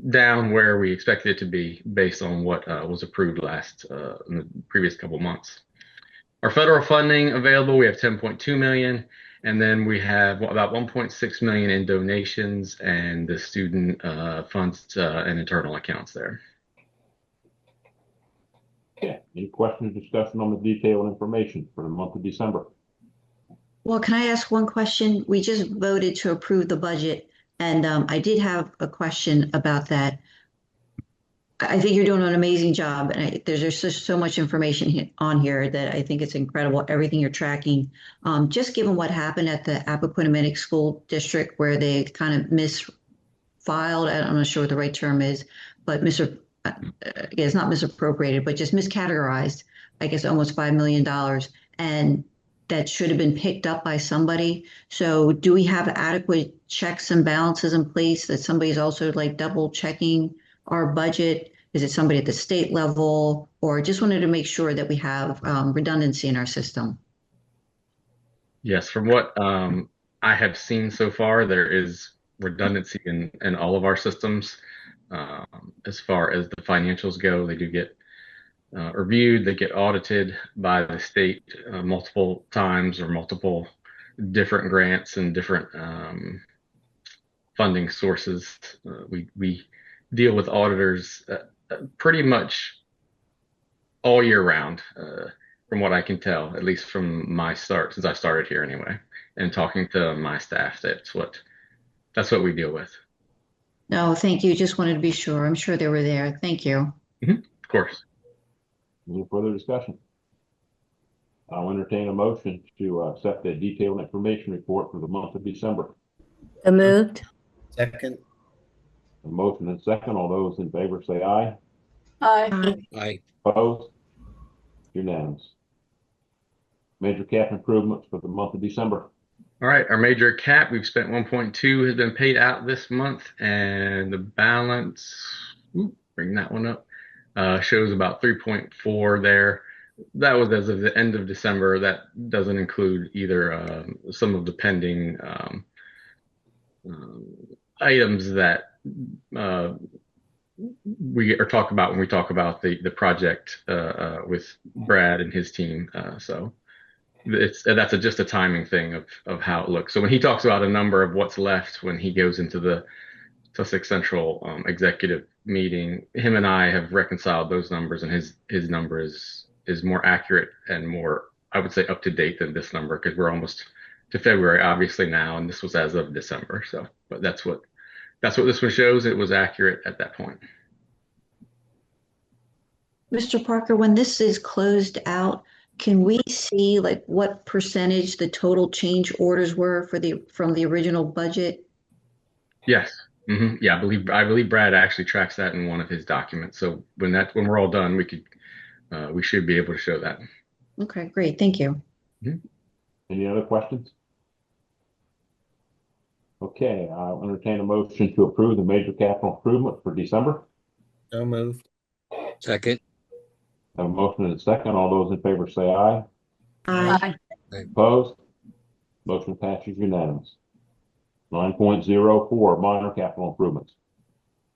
down where we expected it to be based on what was approved last in the previous couple months. Our federal funding available, we have $10.2 million, and then we have about $1.6 million in donations and the student funds and internal accounts there. Okay, any questions or discussion on the detailed information for the month of December? Well, can I ask one question? We just voted to approve the budget, and I did have a question about that. I think you're doing an amazing job, and there's just so much information on here that I think it's incredible, everything you're tracking. Just given what happened at the Appoquinimink School District where they kind of misfiled, I'm not sure what the right term is, but it's not misappropriated, but just miscategorized, I guess, almost $5 million. And that should have been picked up by somebody. So do we have adequate checks and balances in place that somebody's also like double checking our budget? Is it somebody at the state level, or just wanted to make sure that we have redundancy in our system? Yes, from what I have seen so far, there is redundancy in all of our systems. As far as the financials go, they do get reviewed, they get audited by the state multiple times or multiple different grants and different funding sources. We deal with auditors pretty much all year round, from what I can tell, at least from my start, since I started here anyway, and talking to my staff, that's what we deal with. No, thank you. Just wanted to be sure. I'm sure they were there. Thank you. Mm-hmm. Of course. Any further discussion? I'll entertain a motion to accept the detailed information report for the month of December. So moved. Second. A motion and second. All those in favor say aye. Aye. Aye. Opposed? Unanimous. Major cap improvements for the month of December. All right, our major cap, we've spent 1.2 has been paid out this month, and the balance, bring that one up, shows about 3.4 there. That was as of the end of December. That doesn't include either some of the pending items that we are talking about when we talk about the project with Brad and his team. So that's just a timing thing of how it looks. So when he talks about a number of what's left when he goes into the Sussex Central executive meeting, him and I have reconciled those numbers, and his number is more accurate and more, I would say, up to date than this number, because we're almost to February obviously now, and this was as of December. So, but that's what this one shows. It was accurate at that point. Mr. Parker, when this is closed out, can we see like what percentage the total change orders were from the original budget? Yes. Yeah, I believe Brad actually tracks that in one of his documents. So when we're all done, we should be able to show that. Okay, great. Thank you. Any other questions? Okay, I'll entertain a motion to approve the major capital improvement for December. So moved. Second. Have a motion and a second. All those in favor say aye. Aye. Opposed? Motion passes unanimous. 9.04 minor capital improvements.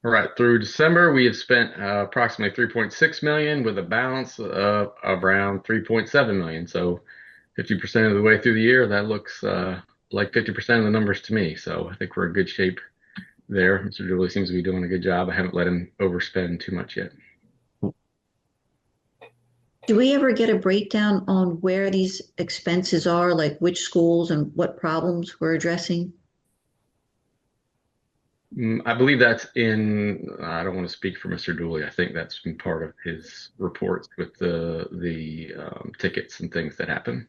All right, through December, we have spent approximately 3.6 million with a balance of around 3.7 million. So 50% of the way through the year, that looks like 50% of the numbers to me. So I think we're in good shape there. Mr. Dooley seems to be doing a good job. I haven't let him overspend too much yet. Do we ever get a breakdown on where these expenses are, like which schools and what problems we're addressing? I believe that's I don't want to speak for Mr. Dooley. I think that's been part of his reports with the tickets and things that happen.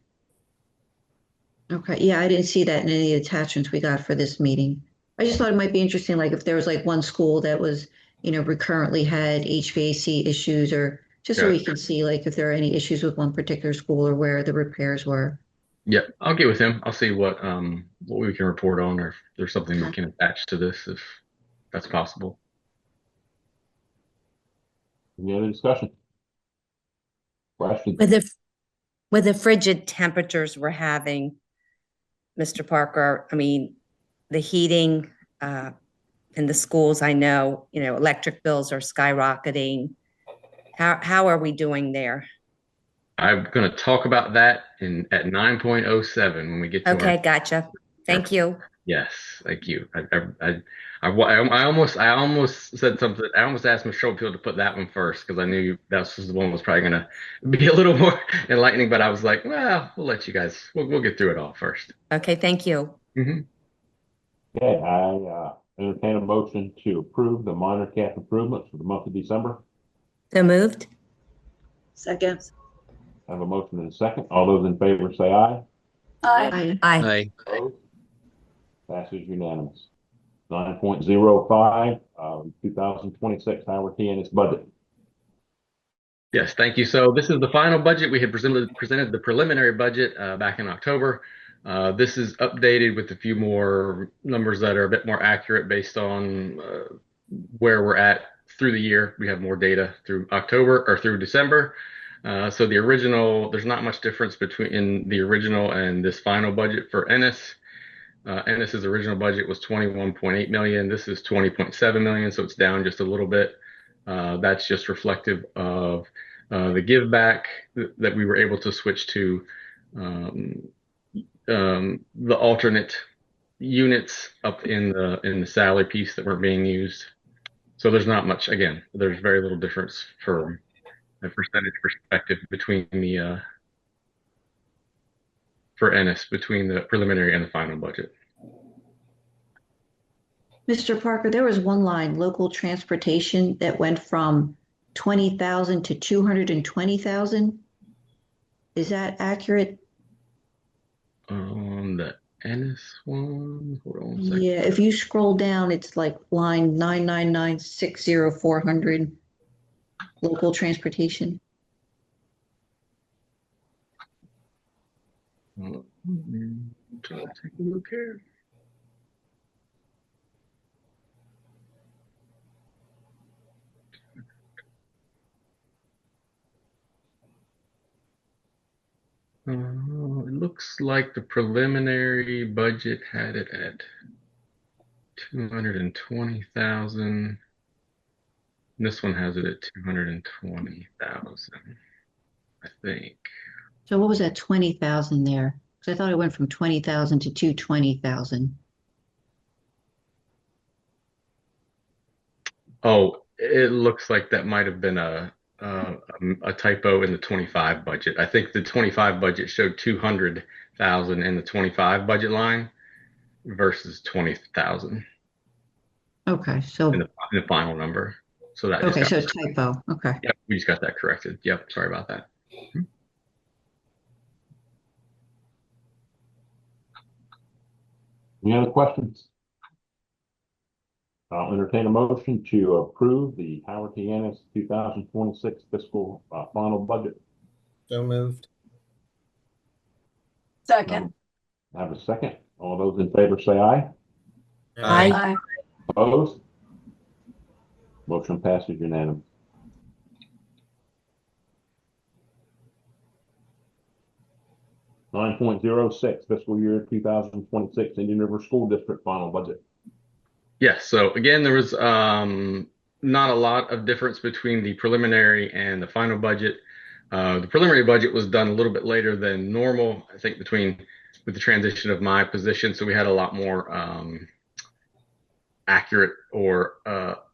Okay, yeah, I didn't see that in any of the attachments we got for this meeting. I just thought it might be interesting, like if there was like one school that was, recurrently had HVAC issues, or just so we can see like if there are any issues with one particular school or where the repairs were. Yeah, I'll get with him. I'll see what we can report on, or if there's something we can attach to this, if that's possible. Any other discussion? Questions? With the frigid temperatures we're having, Mr. Parker, I mean, the heating in the schools, I know, electric bills are skyrocketing. How are we doing there? I'm going to talk about that at 9.07 when we get to Okay, gotcha. Thank you. Yes, thank you. I almost said something. I almost asked Ms. Schofield to put that one first because I knew that was the one that was probably going to be a little more enlightening. But I was like, well, we'll let you guys. We'll get through it all first. Okay, thank you. Okay, I entertain a motion to approve the minor cap improvements for the month of December. So moved. Second. I have a motion and a second. All those in favor say aye. Aye. Aye. Opposed? Passes unanimous. 9.05, 2026 Howard T. Ennis budget. Yes, thank you. So this is the final budget. We had presented the preliminary budget back in October. This is updated with a few more numbers that are a bit more accurate based on where we're at through the year. We have more data through October or through December. So the original, there's not much difference between the original and this final budget for Ennis. Ennis's original budget was 21.8 million. This is 20.7 million, so it's down just a little bit. That's just reflective of the give back that we were able to switch to the alternate units up in the salary piece that weren't being used. So there's not much. Again, there's very little difference for a percentage perspective between for Ennis between the preliminary and the final budget. Mr. Parker, there was one line, local transportation, that went from 20,000 to 220,000. Is that accurate? On the Ennis one, hold on a second. Yeah, if you scroll down, it's like line 99960,400, local transportation. Try to take a look here. It looks like the preliminary budget had it at 220,000. This one has it at 220,000, I think. So what was that 20,000 there? Because I thought it went from 20,000 to 220,000. Oh, it looks like that might have been a typo in the 25 budget. I think the 25 budget showed 200,000 in the 25 budget line versus 20,000 Okay, so in the final number. So that okay, so it's typo. Okay. Yep, we just got that corrected. Yep, sorry about that. Any other questions? I'll entertain a motion to approve the Howard T. Ennis 2026 fiscal final budget. So moved. Second. Have a second. All those in favor say aye. Aye. Opposed? Motion passes unanimous. $9.06 fiscal year 2026 Indian River School District final budget. Yes. So again, there was not a lot of difference between the preliminary and the final budget. The preliminary budget was done a little bit later than normal, I think, with the transition of my position. So we had a lot more accurate or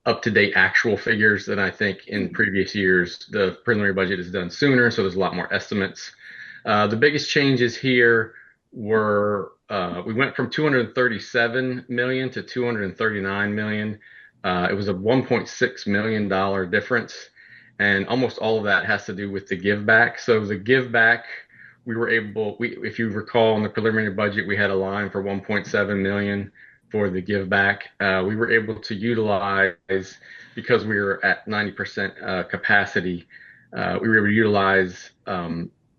up-to-date actual figures than I think in previous years. The preliminary budget is done sooner, so there's a lot more estimates. The biggest changes here were we went from 237 million to 239 million. It was a $1.6 million difference, and almost all of that has to do with the give back. So the give back, if you recall in the preliminary budget, we had a line for 1.7 million for the give back. We were able to utilize, because we were at 90% capacity, we were able to utilize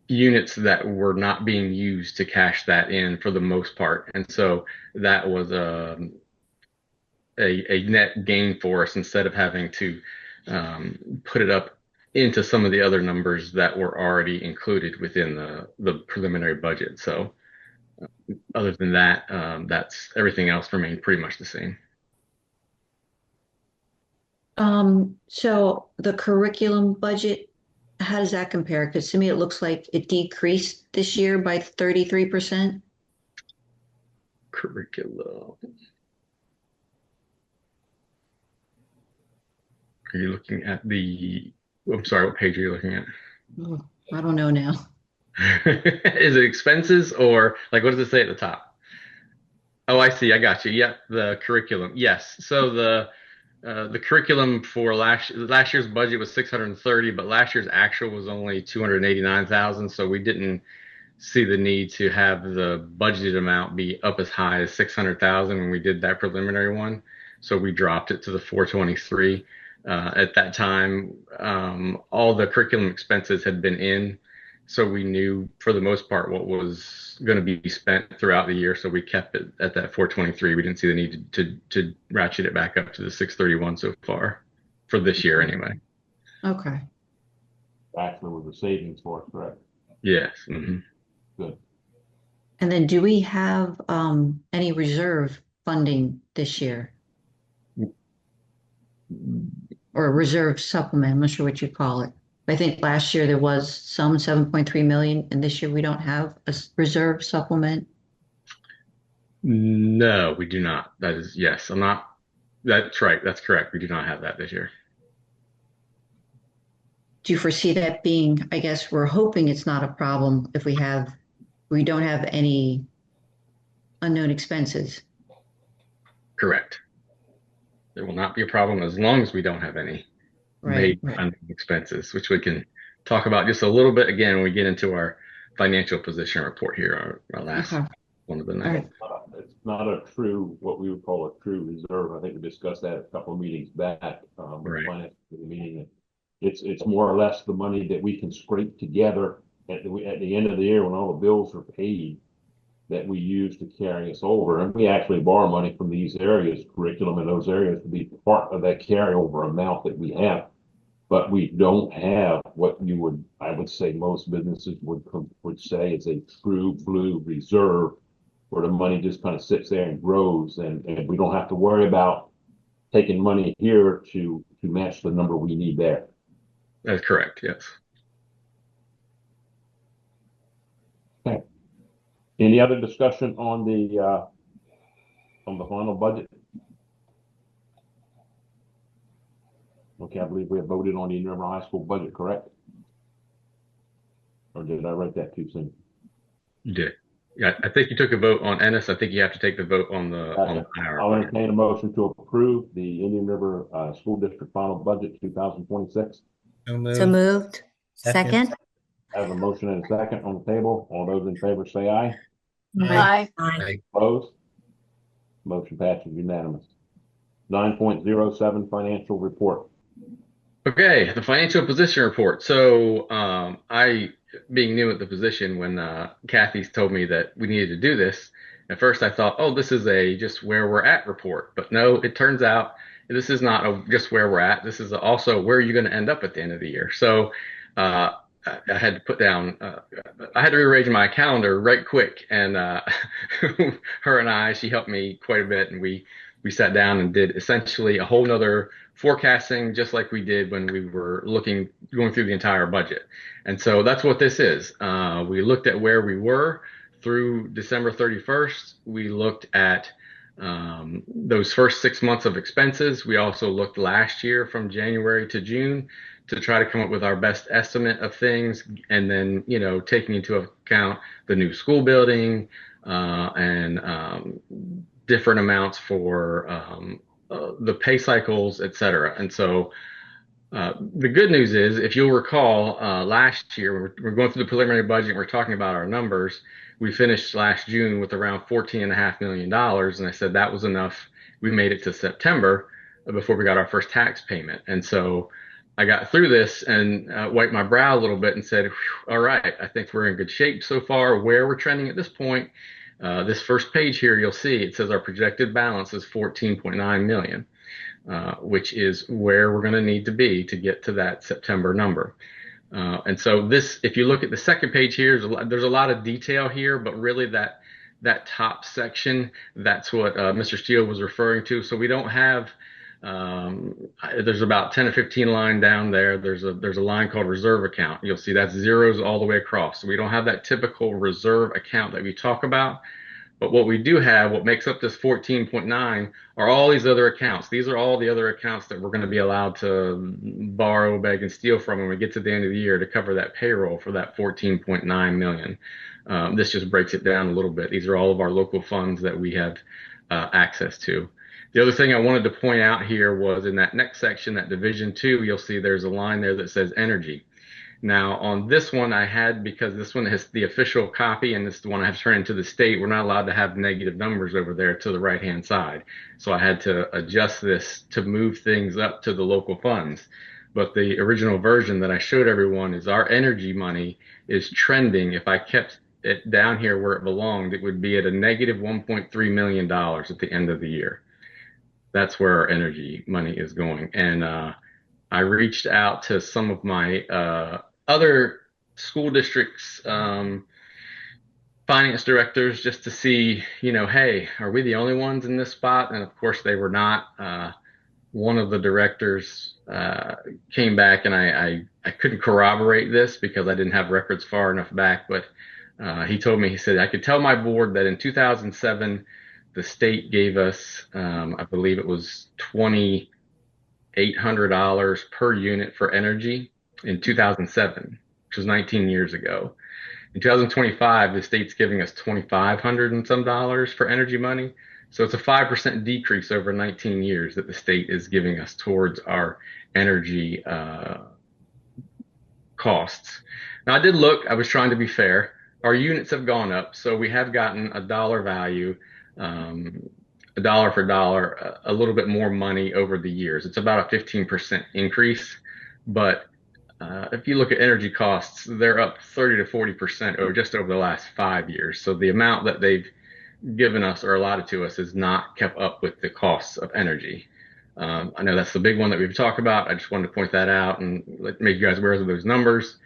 units that were not being used to cash that in for the most part. And so that was a net gain for us instead of having to put it up into some of the other numbers that were already included within the preliminary budget. So other than that, that's everything else remained pretty much the same. So the curriculum budget, how does that compare? Because to me, it looks like it decreased this year by 33%. Curriculum. Are you looking at I'm sorry, what page are you looking at? Oh, I don't know now. Is it expenses or like, what does it say at the top? Oh, I see. I got you. Yep. The curriculum. Yes. So the curriculum for last year's budget was 630, but last year's actual was only 289,000. So we didn't see the need to have the budgeted amount be up as high as 600,000 when we did that preliminary one. So we dropped it to the 423. At that time, all the curriculum expenses had been in, so we knew for the most part what was going to be spent throughout the year. So we kept it at that 423. We didn't see the need to ratchet it back up to the 631 so far for this year anyway. Okay. Actually, was a savings for us, correct? Yes. Mm-hmm. Good. And then do we have any reserve funding this year? Or reserve supplement, I'm not sure what you call it. I think last year there was some 7.3 million, and this year we don't have a reserve supplement. No, we do not. That is, yes, that's right. That's correct. We do not have that this year. Do you foresee that being, I guess we're hoping it's not a problem if we don't have any unknown expenses? Correct. There will not be a problem as long as we don't have any Right. expenses, which we can talk about just a little bit again when we get into our financial position report here, our last one of the night. It's not a true, what we would call a true reserve. I think we discussed that a couple of meetings back. Right. Meeting. It's more or less the money that we can scrape together at the end of the year when all the bills are paid, that we use to carry us over. And we actually borrow money from these areas, curriculum in those areas, to be part of that carryover amount that we have. But we don't have what I would say most businesses would say is a true blue reserve, where the money just kind of sits there and grows, and we don't have to worry about taking money here to to match the number we need there. That's correct. Yes. Okay. Any other discussion on the final budget? Okay, I believe we have voted on the Indian River High School budget, correct? Or did I write that too soon? You did. Yeah, I think you took a vote on Ennis. I think you have to take the vote on the IR. I'll entertain a motion to approve the Indian River School District final budget 2026. So moved. Second. I have a motion and a second on the table. All those in favor say aye. Aye. Opposed? Motion passes unanimous. 9.07 financial report. Okay, the financial position report. So I, being new at the position, when Kathy's told me that we needed to do this, at first I thought, oh, this is a just where we're at report. But no, it turns out this is not just where we're at. This is also where you're going to end up at the end of the year. So I had to put down, I had to rearrange my calendar right quick. And her and she helped me quite a bit. And we sat down and did essentially a whole nother forecasting, just like we did when we were going through the entire budget. And so that's what this is. We looked at where we were through December 31st. We looked at those first 6 months of expenses. We also looked last year from January to June to try to come up with our best estimate of things. And then, taking into account the new school building and different amounts for the pay cycles, et cetera. And so the good news is, if you'll recall, last year, we're going through the preliminary budget, and we're talking about our numbers. We finished last June with around $14.5 million. And I said that was enough. We made it to September before we got our first tax payment. And so I got through this and wiped my brow a little bit and said, all right, I think we're in good shape so far. Where we're trending at this point, this first page here, you'll see it says our projected balance is $14.9 million, which is where we're going to need to be to get to that September number. And so this, if you look at the second page here, there's a lot of detail here, but really that top section, that's what Mr. Steele was referring to. So we don't have, there's about 10 or 15 line down there. There's a line called reserve account. You'll see that's zeros all the way across. So we don't have that typical reserve account that we talk about. But what we do have, what makes up this 14.9 are all these other accounts. These are all the other accounts that we're going to be allowed to borrow, beg, and steal from when we get to the end of the year to cover that payroll for that 14.9 million. This just breaks it down a little bit. These are all of our local funds that we have access to. The other thing I wanted to point out here was in that next section, that Division 2, you'll see there's a line there that says energy. Now, on this one, because this one has the official copy and this is the one I have to turn into the state, we're not allowed to have negative numbers over there to the right-hand side. So I had to adjust this to move things up to the local funds. But the original version that I showed everyone is our energy money is trending. If I kept it down here where it belonged, it would be at a negative $1.3 million at the end of the year. That's where our energy money is going. And I reached out to some of my other school districts, finance directors, just to see, hey, are we the only ones in this spot? And of course they were not. One of the directors came back, and I couldn't corroborate this because I didn't have records far enough back, but he told me, he said, I could tell my board that in 2007, the state gave us, I believe it was $2,800 per unit for energy in 2007, which was 19 years ago. In 2025, the state's giving us $2,500 and some dollars for energy money. So it's a 5% decrease over 19 years that the state is giving us towards our energy costs. Now, I did look, I was trying to be fair. Our units have gone up, so we have gotten a dollar value, a dollar for dollar, a little bit more money over the years. It's about a 15% increase, but if you look at energy costs, they're up 30 to 40% over just over the last 5 years. So the amount that they've given us or allotted to us is not kept up with the costs of energy. I know that's the big one that we've talked about. I just wanted to point that out and make you guys aware of those numbers.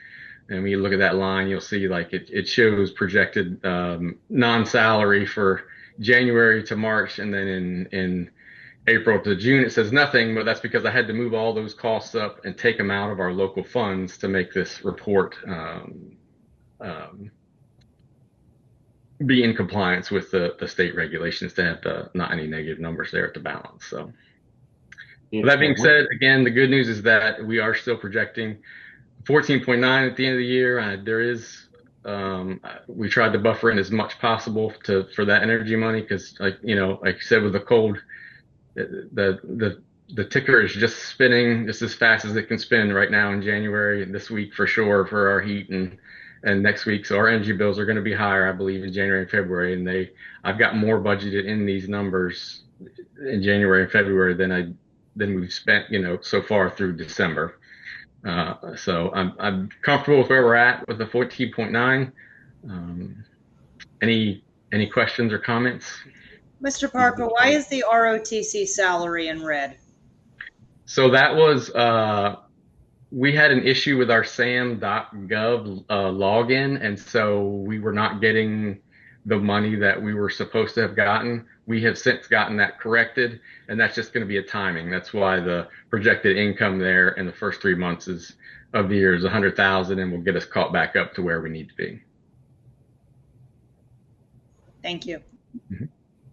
And when you look at that line, you'll see like it shows projected non-salary for January to March, and then in April to June, it says nothing, but that's because I had to move all those costs up and take them out of our local funds to make this report be in compliance with the state regulations to have not any negative numbers there at the balance. So with that being said, again, the good news is that we are still projecting 14.9 at the end of the year. There is we tried to buffer in as much possible for that energy money because, like you said, with the cold, the ticker is just spinning just as fast as it can spin right now in January, and this week for sure for our heat and next week. So our energy bills are going to be higher, I believe, in January and February. And I've got more budgeted in these numbers in January and February than we've spent, so far through December. So I'm comfortable with where we're at with the 14.9. Any questions or comments? Mr. Parker, why is the ROTC salary in red? So that was, we had an issue with our sam.gov login, and so we were not getting the money that we were supposed to have gotten. We have since gotten that corrected, and that's just going to be a timing. That's why the projected income there in the first 3 months of the year is 100,000, and will get us caught back up to where we need to be. Thank you. Mm-hmm.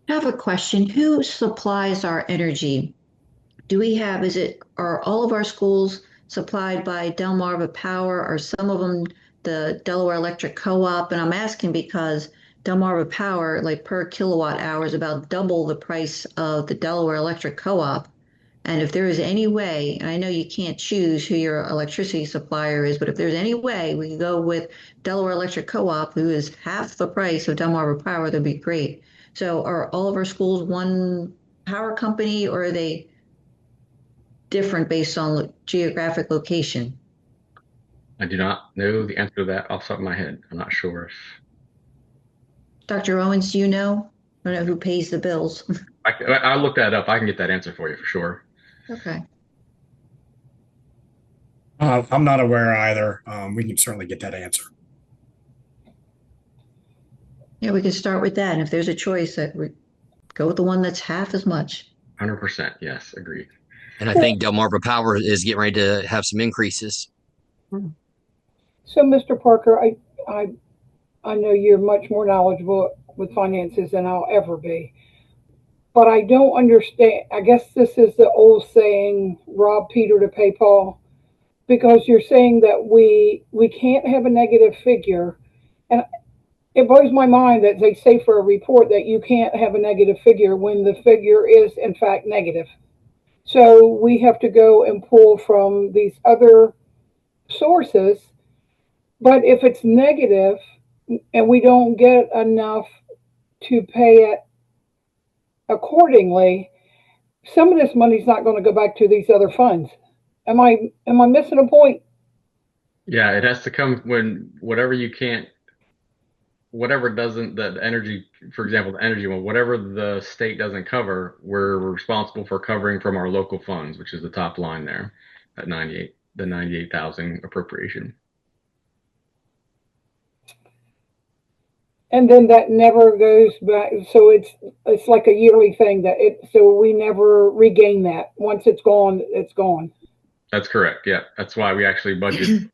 I have a question. Who supplies our energy? Are all of our schools supplied by Delmarva Power? Are some of them the Delaware Electric Co-op? And I'm asking because Delmarva Power, like per kilowatt hour, is about double the price of the Delaware Electric Co-op. And if there is any way, and I know you can't choose who your electricity supplier is, but if there's any way we can go with Delaware Electric Co-op, who is half the price of Delmarva Power, that'd be great. So are all of our schools one power company, or are they different based on geographic location? I do not know the answer to that off the top of my head. I'm not sure if. Dr. Owens, do you know? I don't know who pays the bills. I'll look that up. I can get that answer for you for sure. Okay. I'm not aware either. We can certainly get that answer. Yeah, we can start with that. And if there's a choice, that we go with the one that's half as much. 100%. Yes, agreed. And I think Delmarva Power is getting ready to have some increases. So, Mr. Parker, I know you're much more knowledgeable with finances than I'll ever be, but I don't understand. I guess this is the old saying, rob Peter to pay Paul, because you're saying that we can't have a negative figure. And it blows my mind that they say for a report that you can't have a negative figure when the figure is in fact negative. So we have to go and pull from these other sources. But if it's negative and we don't get enough to pay it accordingly, some of this money's not going to go back to these other funds. Am I missing a point? Yeah, it has to come when whatever doesn't, the energy, for example, the energy one, whatever the state doesn't cover, we're responsible for covering from our local funds, which is the top line there at the 98,000 appropriation. And then that never goes back. So it's like a yearly thing so we never regain that. Once it's gone, it's gone. That's correct. Yeah. That's why we actually budget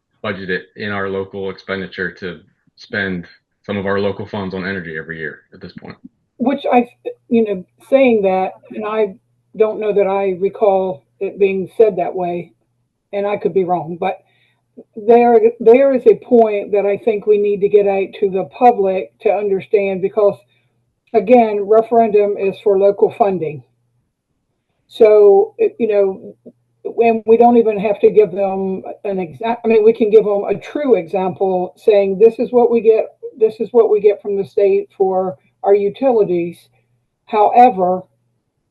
it in our local expenditure to spend some of our local funds on energy every year at this point. Which saying that, and I don't know that I recall it being said that way, and I could be wrong, but there is a point that I think we need to get out to the public to understand, because again, referendum is for local funding. So, and we don't even have to give them an exact, we can give them a true example saying, this is what we get from the state for our utilities. However,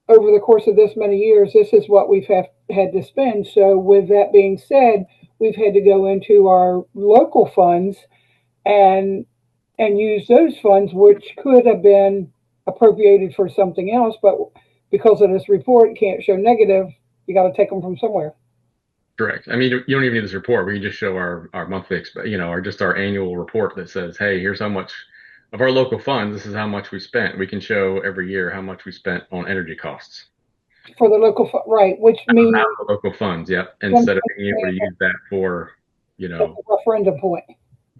over the course of this many years, this is what we've had to spend. So with that being said, we've had to go into our local funds and use those funds, which could have been appropriated for something else, but because of this report can't show negative, you got to take them from somewhere. Correct. You don't even need this report. We can just show our monthly, or just our annual report that says, hey, here's how much of our local funds, this is how much we spent. We can show every year how much we spent on energy costs. For the local, right, which means Out of the local funds, yep, instead of being able to use that for, referendum point.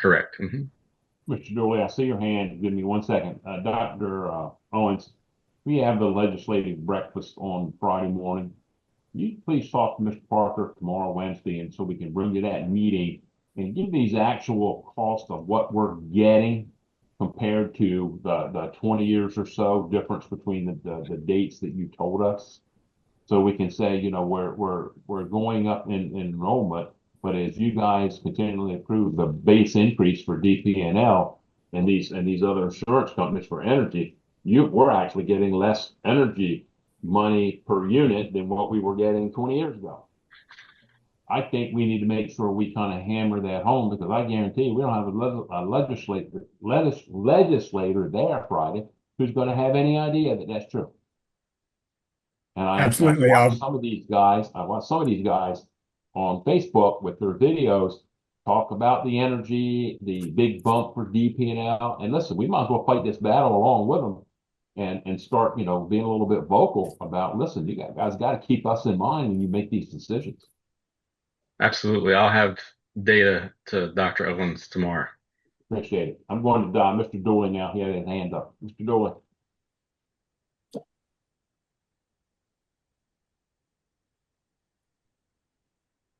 correct. Mhm. Mr. Dooley, I see your hand. Give me 1 second. Dr. Owens, we have the legislative breakfast on Friday morning. Can you please talk to Mr. Parker tomorrow, Wednesday, and so we can bring you that meeting and give these actual costs of what we're getting compared to the 20 years or so difference between the dates that you told us. So we can say, we're going up in enrollment, but as you guys continually approve the base increase for DP&L and these other insurance companies for energy, we're actually getting less energy money per unit than what we were getting 20 years ago. I think we need to make sure we kind of hammer that home, because I guarantee you we don't have a legislator there Friday who's going to have any idea that that's true. And Absolutely. I watch some of these guys on Facebook with their videos talk about the energy, the big bump for DP&L. And listen, we might as well fight this battle along with them and start, being a little bit vocal about, listen, you guys got to keep us in mind when you make these decisions. Absolutely. I'll have data to Dr. Owens tomorrow. Appreciate it. I'm going to Mr. Dooley now. He had his hand up. Mr. Dooley.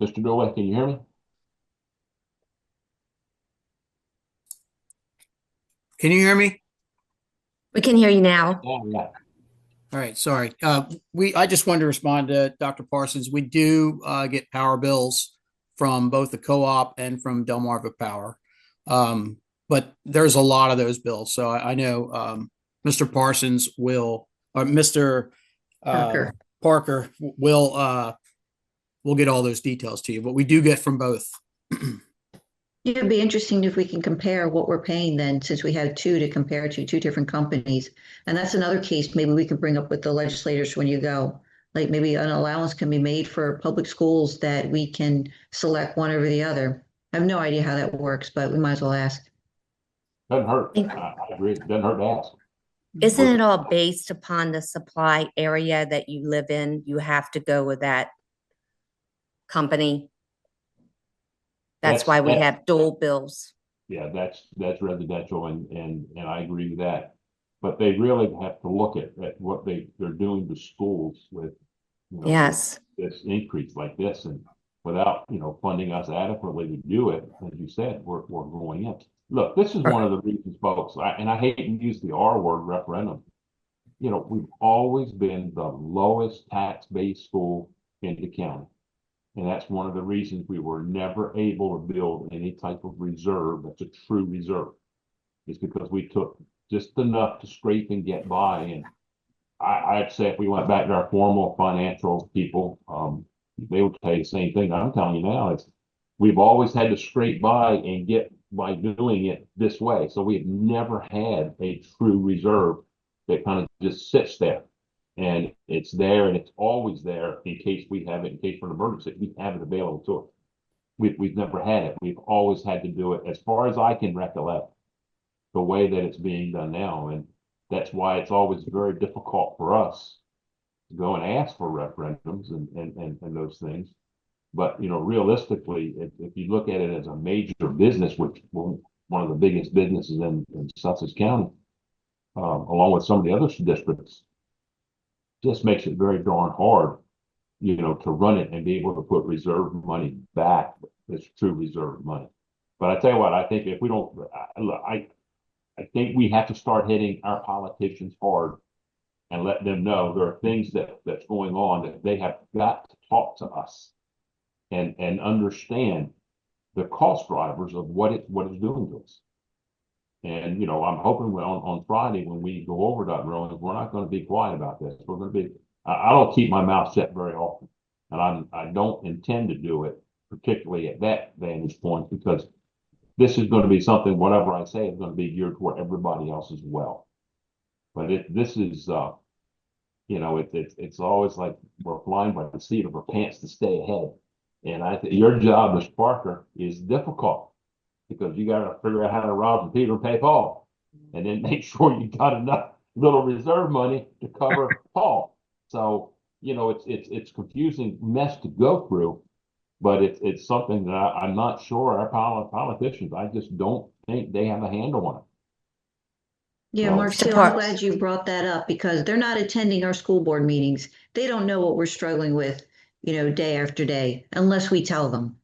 Mr. Dooley, can you hear me? Can you hear me? We can hear you now. Yeah. All right, sorry. I just wanted to respond to Dr. Parsons. We do get power bills from both the co-op and from Delmarva Power. But there's a lot of those bills. So I know Mr. Parsons will, or Mr. Parker will get all those details to you, but we do get from both. It would be interesting if we can compare what we're paying then, since we have two to compare to, two different companies. And that's another case maybe we can bring up with the legislators when you go. Like maybe an allowance can be made for public schools that we can select one over the other. I have no idea how that works, but we might as well ask. Doesn't hurt. I agree. It doesn't hurt to ask. Isn't it all based upon the supply area that you live in? You have to go with that company. That's why we have dual bills. Yeah, that's residential, and I agree with that. But they really have to look at what they're doing to schools with yes, this increase like this, and without funding us adequately to do it, as you said, we're going in. Look, this is one of the reasons, folks, and I hate to use the R word, referendum. We've always been the lowest tax-based school in the county. And that's one of the reasons we were never able to build any type of reserve that's a true reserve. It's because we took just enough to scrape and get by. And I'd say if we went back to our formal financial people, they would tell you the same thing. I'm telling you now, we've always had to scrape by and get by doing it this way. So we've never had a true reserve that kind of just sits there. And it's there, and it's always there in case we have it, in case for an emergency, we have it available to us. We've never had it. We've always had to do it, as far as I can recollect, the way that it's being done now. And that's why it's always very difficult for us to go and ask for referendums and those things. But, realistically, if you look at it as a major business, which one of the biggest businesses in Sussex County, along with some of the other districts, just makes it very darn hard, to run it and be able to put reserve money back. It's true reserve money. But I tell you what, I think if we don't, I think we have to start hitting our politicians hard and let them know there are things that's going on that they have got to talk to us and understand the cost drivers of what it's doing to us. And, I'm hoping on Friday when we go over that, we're not going to be quiet about this. We're going to be, I don't keep my mouth shut very often. And I don't intend to do it, particularly at that vantage point, because this is going to be something, whatever I say, is going to be geared toward everybody else as well. But this is, it's always like we're flying by the seat of our pants to stay ahead. And I think your job as Parker is difficult, because you got to figure out how to rob Peter and pay Paul, and then make sure you got enough little reserve money to cover Paul. So, you know, it's confusing mess to go through, but it's something that I'm not sure our politicians, I just don't think they have a handle on it. Yeah, So- Marcel, I'm glad you brought that up because they're not attending our school board meetings. They don't know what we're struggling with, you know, day after day, unless we tell them.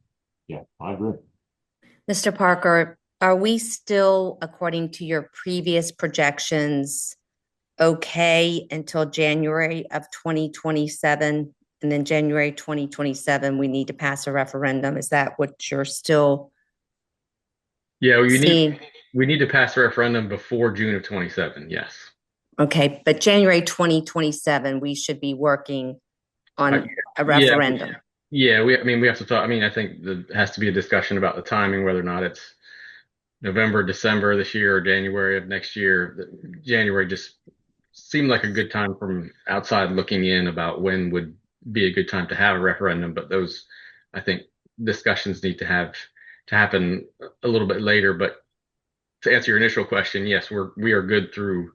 Yeah, I agree. Mr. Parker, are we still, according to your previous projections, okay until January of 2027? And then January 2027, we need to pass a referendum. Is that what you're still Yeah, seeing? we need to pass a referendum before June of 27. Yes. Okay, but January 2027, we should be working on a referendum. Yeah, we have to talk. I mean, I think there has to be a discussion about the timing, whether or not it's November, December this year or January of next year. January just seemed like a good time from outside looking in about when would be a good time to have a referendum. But those, I think, discussions need to happen a little bit later. But to answer your initial question, yes, we are good through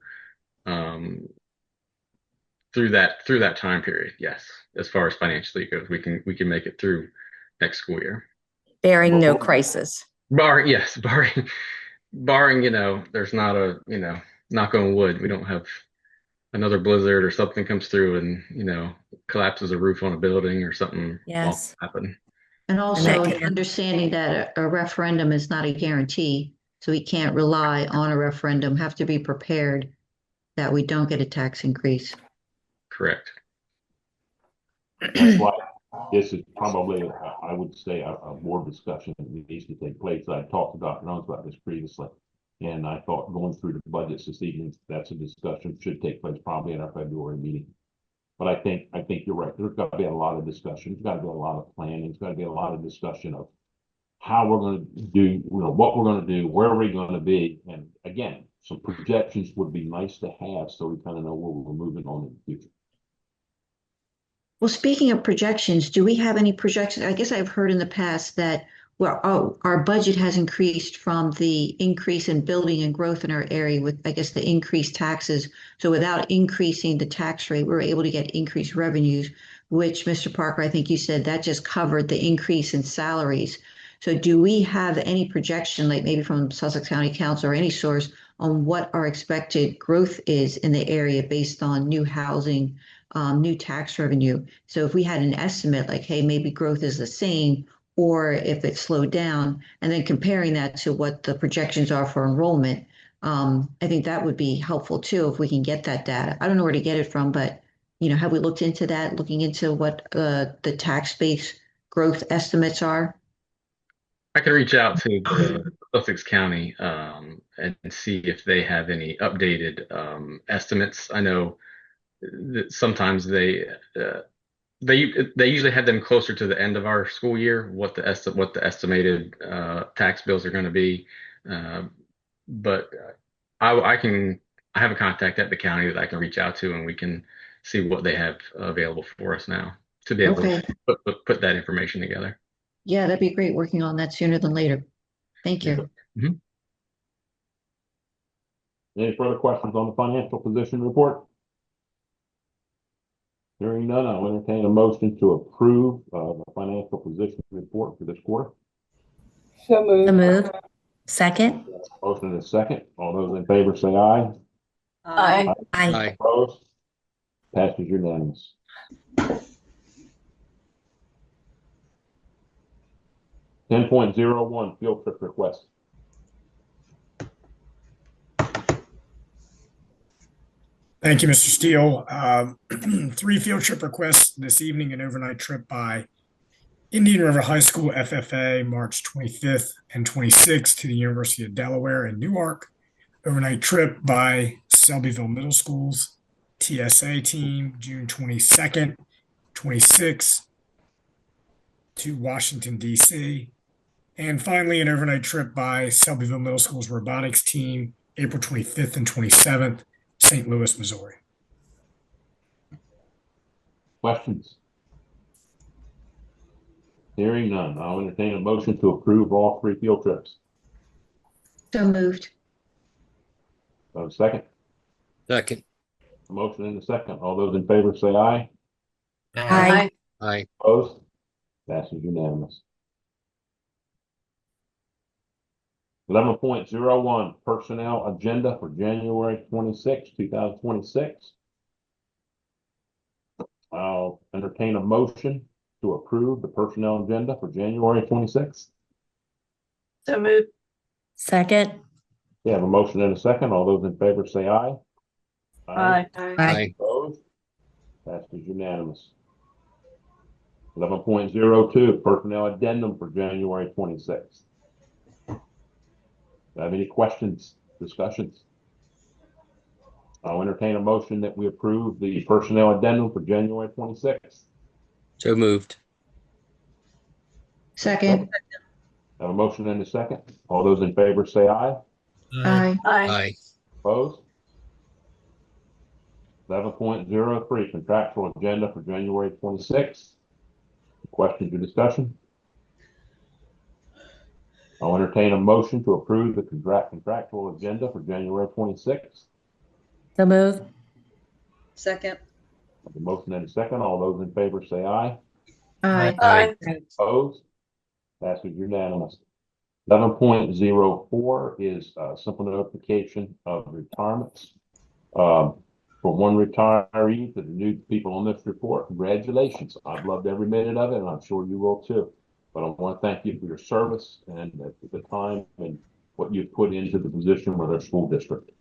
that time period. Yes, as far as financially goes, we can make it through next school year, Bearing no crisis. barring, you know, there's not a, you know, knock on wood, we don't have another blizzard or something comes through and, you know, collapses a roof on a building or something. Yes. Happen. And also understanding that a referendum is not a guarantee, so we can't rely on a referendum, have to be prepared that we don't get a tax increase. Correct. That's why this is probably, I would say, a board discussion that needs to take place. I talked to Dr. Owens about this previously, and I thought going through the budgets this evening, that's a discussion should take place probably in our February meeting. But I think you're right. There's got to be a lot of discussion. There's got to be a lot of planning. There's got to be a lot of discussion of how we're going to do, you know, what we're going to do, where are we going to be, and again, some projections would be nice to have so we kind of know where we're moving on in the future. Well, speaking of projections, do we have any projections? I guess I've heard in the past that our budget has increased from the increase in building and growth in our area with, I guess, the increased taxes. So without increasing the tax rate, we were able to get increased revenues, which, Mr. Parker, I think you said that just covered the increase in salaries. So do we have any projection, like maybe from Sussex County Council or any source, on what our expected growth is in the area based on new housing, new tax revenue? So if we had an estimate like, hey, maybe growth is the same, or if it slowed down, and then comparing that to what the projections are for enrollment, I think that would be helpful too if we can get that data. I don't know where to get it from, but you know, have we looked into that, looking into what the tax base growth estimates are? I can reach out to Sussex County and see if they have any updated estimates. I know that sometimes they usually have them closer to the end of our school year, what the estimated tax bills are going to be. But I have a contact at the county that I can reach out to, and we can see what they have available for us now to be able to put that information together. Yeah, that'd be great, working on that sooner than later. Thank you. Mm-hmm. Any further questions on the financial position report? Hearing none, I'll entertain a motion to approve the financial position report for this quarter. So moved. The move. Second. Motion is second. All those in favor say aye. Aye. Aye. Opposed? Passes unanimous. $10.01 field trip request. Thank you, Mr. Steele. 3 field trip requests this evening: an overnight trip by Indian River High School FFA, March 25th and 26th to the University of Delaware in Newark. Overnight trip by Selbyville Middle School's TSA team, June 22nd, 26th to Washington, D.C. And finally, an overnight trip by Selbyville Middle School's robotics team, April 25th and 27th, St. Louis, Missouri. Questions? Hearing none, I'll entertain a motion to approve all 3 field trips. So moved. Second. Second. A motion and a second. All those in favor say aye. Aye. Aye. Opposed? Passes unanimous. 11.01 Personnel Agenda for January 26, 2026. I'll entertain a motion to approve the personnel agenda for January 26th. So moved. Second. We have a motion and a second. All those in favor say aye. Aye. Aye. Opposed? Passes unanimous. 11.02 Personnel Addendum for January 26th. Do I have any questions, discussions? I'll entertain a motion that we approve the personnel addendum for January 26th. So moved. Second. Have a motion and a second. All those in favor say aye. Aye. Aye. Opposed? 11.03 Contractual Agenda for January 26th. Questions or discussion? I'll entertain a motion to approve the contractual agenda for January 26th. So move. Second. Have a motion and a second. All those in favor say aye. Aye. Aye. Opposed? Passes unanimous. 11.04 is simple notification of retirements. For one retiree to the new people on this report, congratulations. I've loved every minute of it, and I'm sure you will too. But I want to thank you for your service and the time and what you've put into the position with our school district.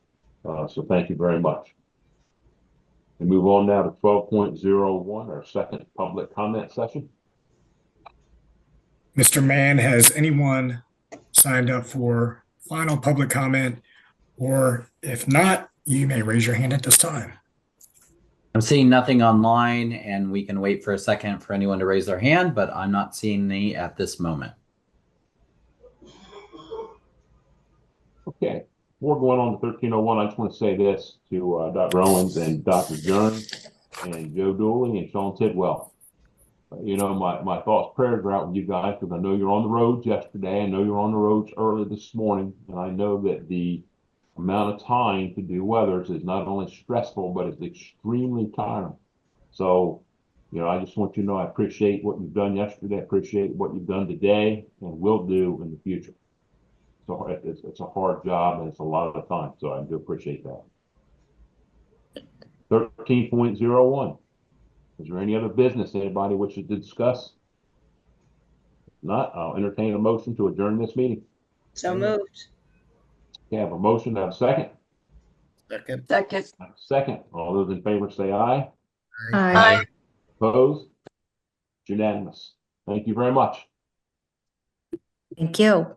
So thank you very much. We move on now to 12.01, our second public comment session. Mr. Mann, has anyone signed up for final public comment? Or if not, you may raise your hand at this time. I'm seeing nothing online, and we can wait for a second for anyone to raise their hand, but I'm not seeing any at this moment. Okay, before going on to 1301, I just want to say this to Dr. Owens and Dr. Jones and Joe Dooley and Sean Tidwell. You know, my thoughts, prayers are out with you guys because I know you're on the roads yesterday. I know you're on the roads early this morning, and I know that the amount of time to do weathers is not only stressful, but it's extremely tiring. So, you know, I just want you to know I appreciate what you've done yesterday, I appreciate what you've done today, and will do in the future. So it's a hard job and it's a lot of time, so I do appreciate that. 13.01. Is there any other business anybody wishes to discuss? If not, I'll entertain a motion to adjourn this meeting. So moved. Okay, I have a motion. I have a second. Second. Second. Second. All those in favor say aye. Aye. Opposed? It's unanimous. Thank you very much. Thank you.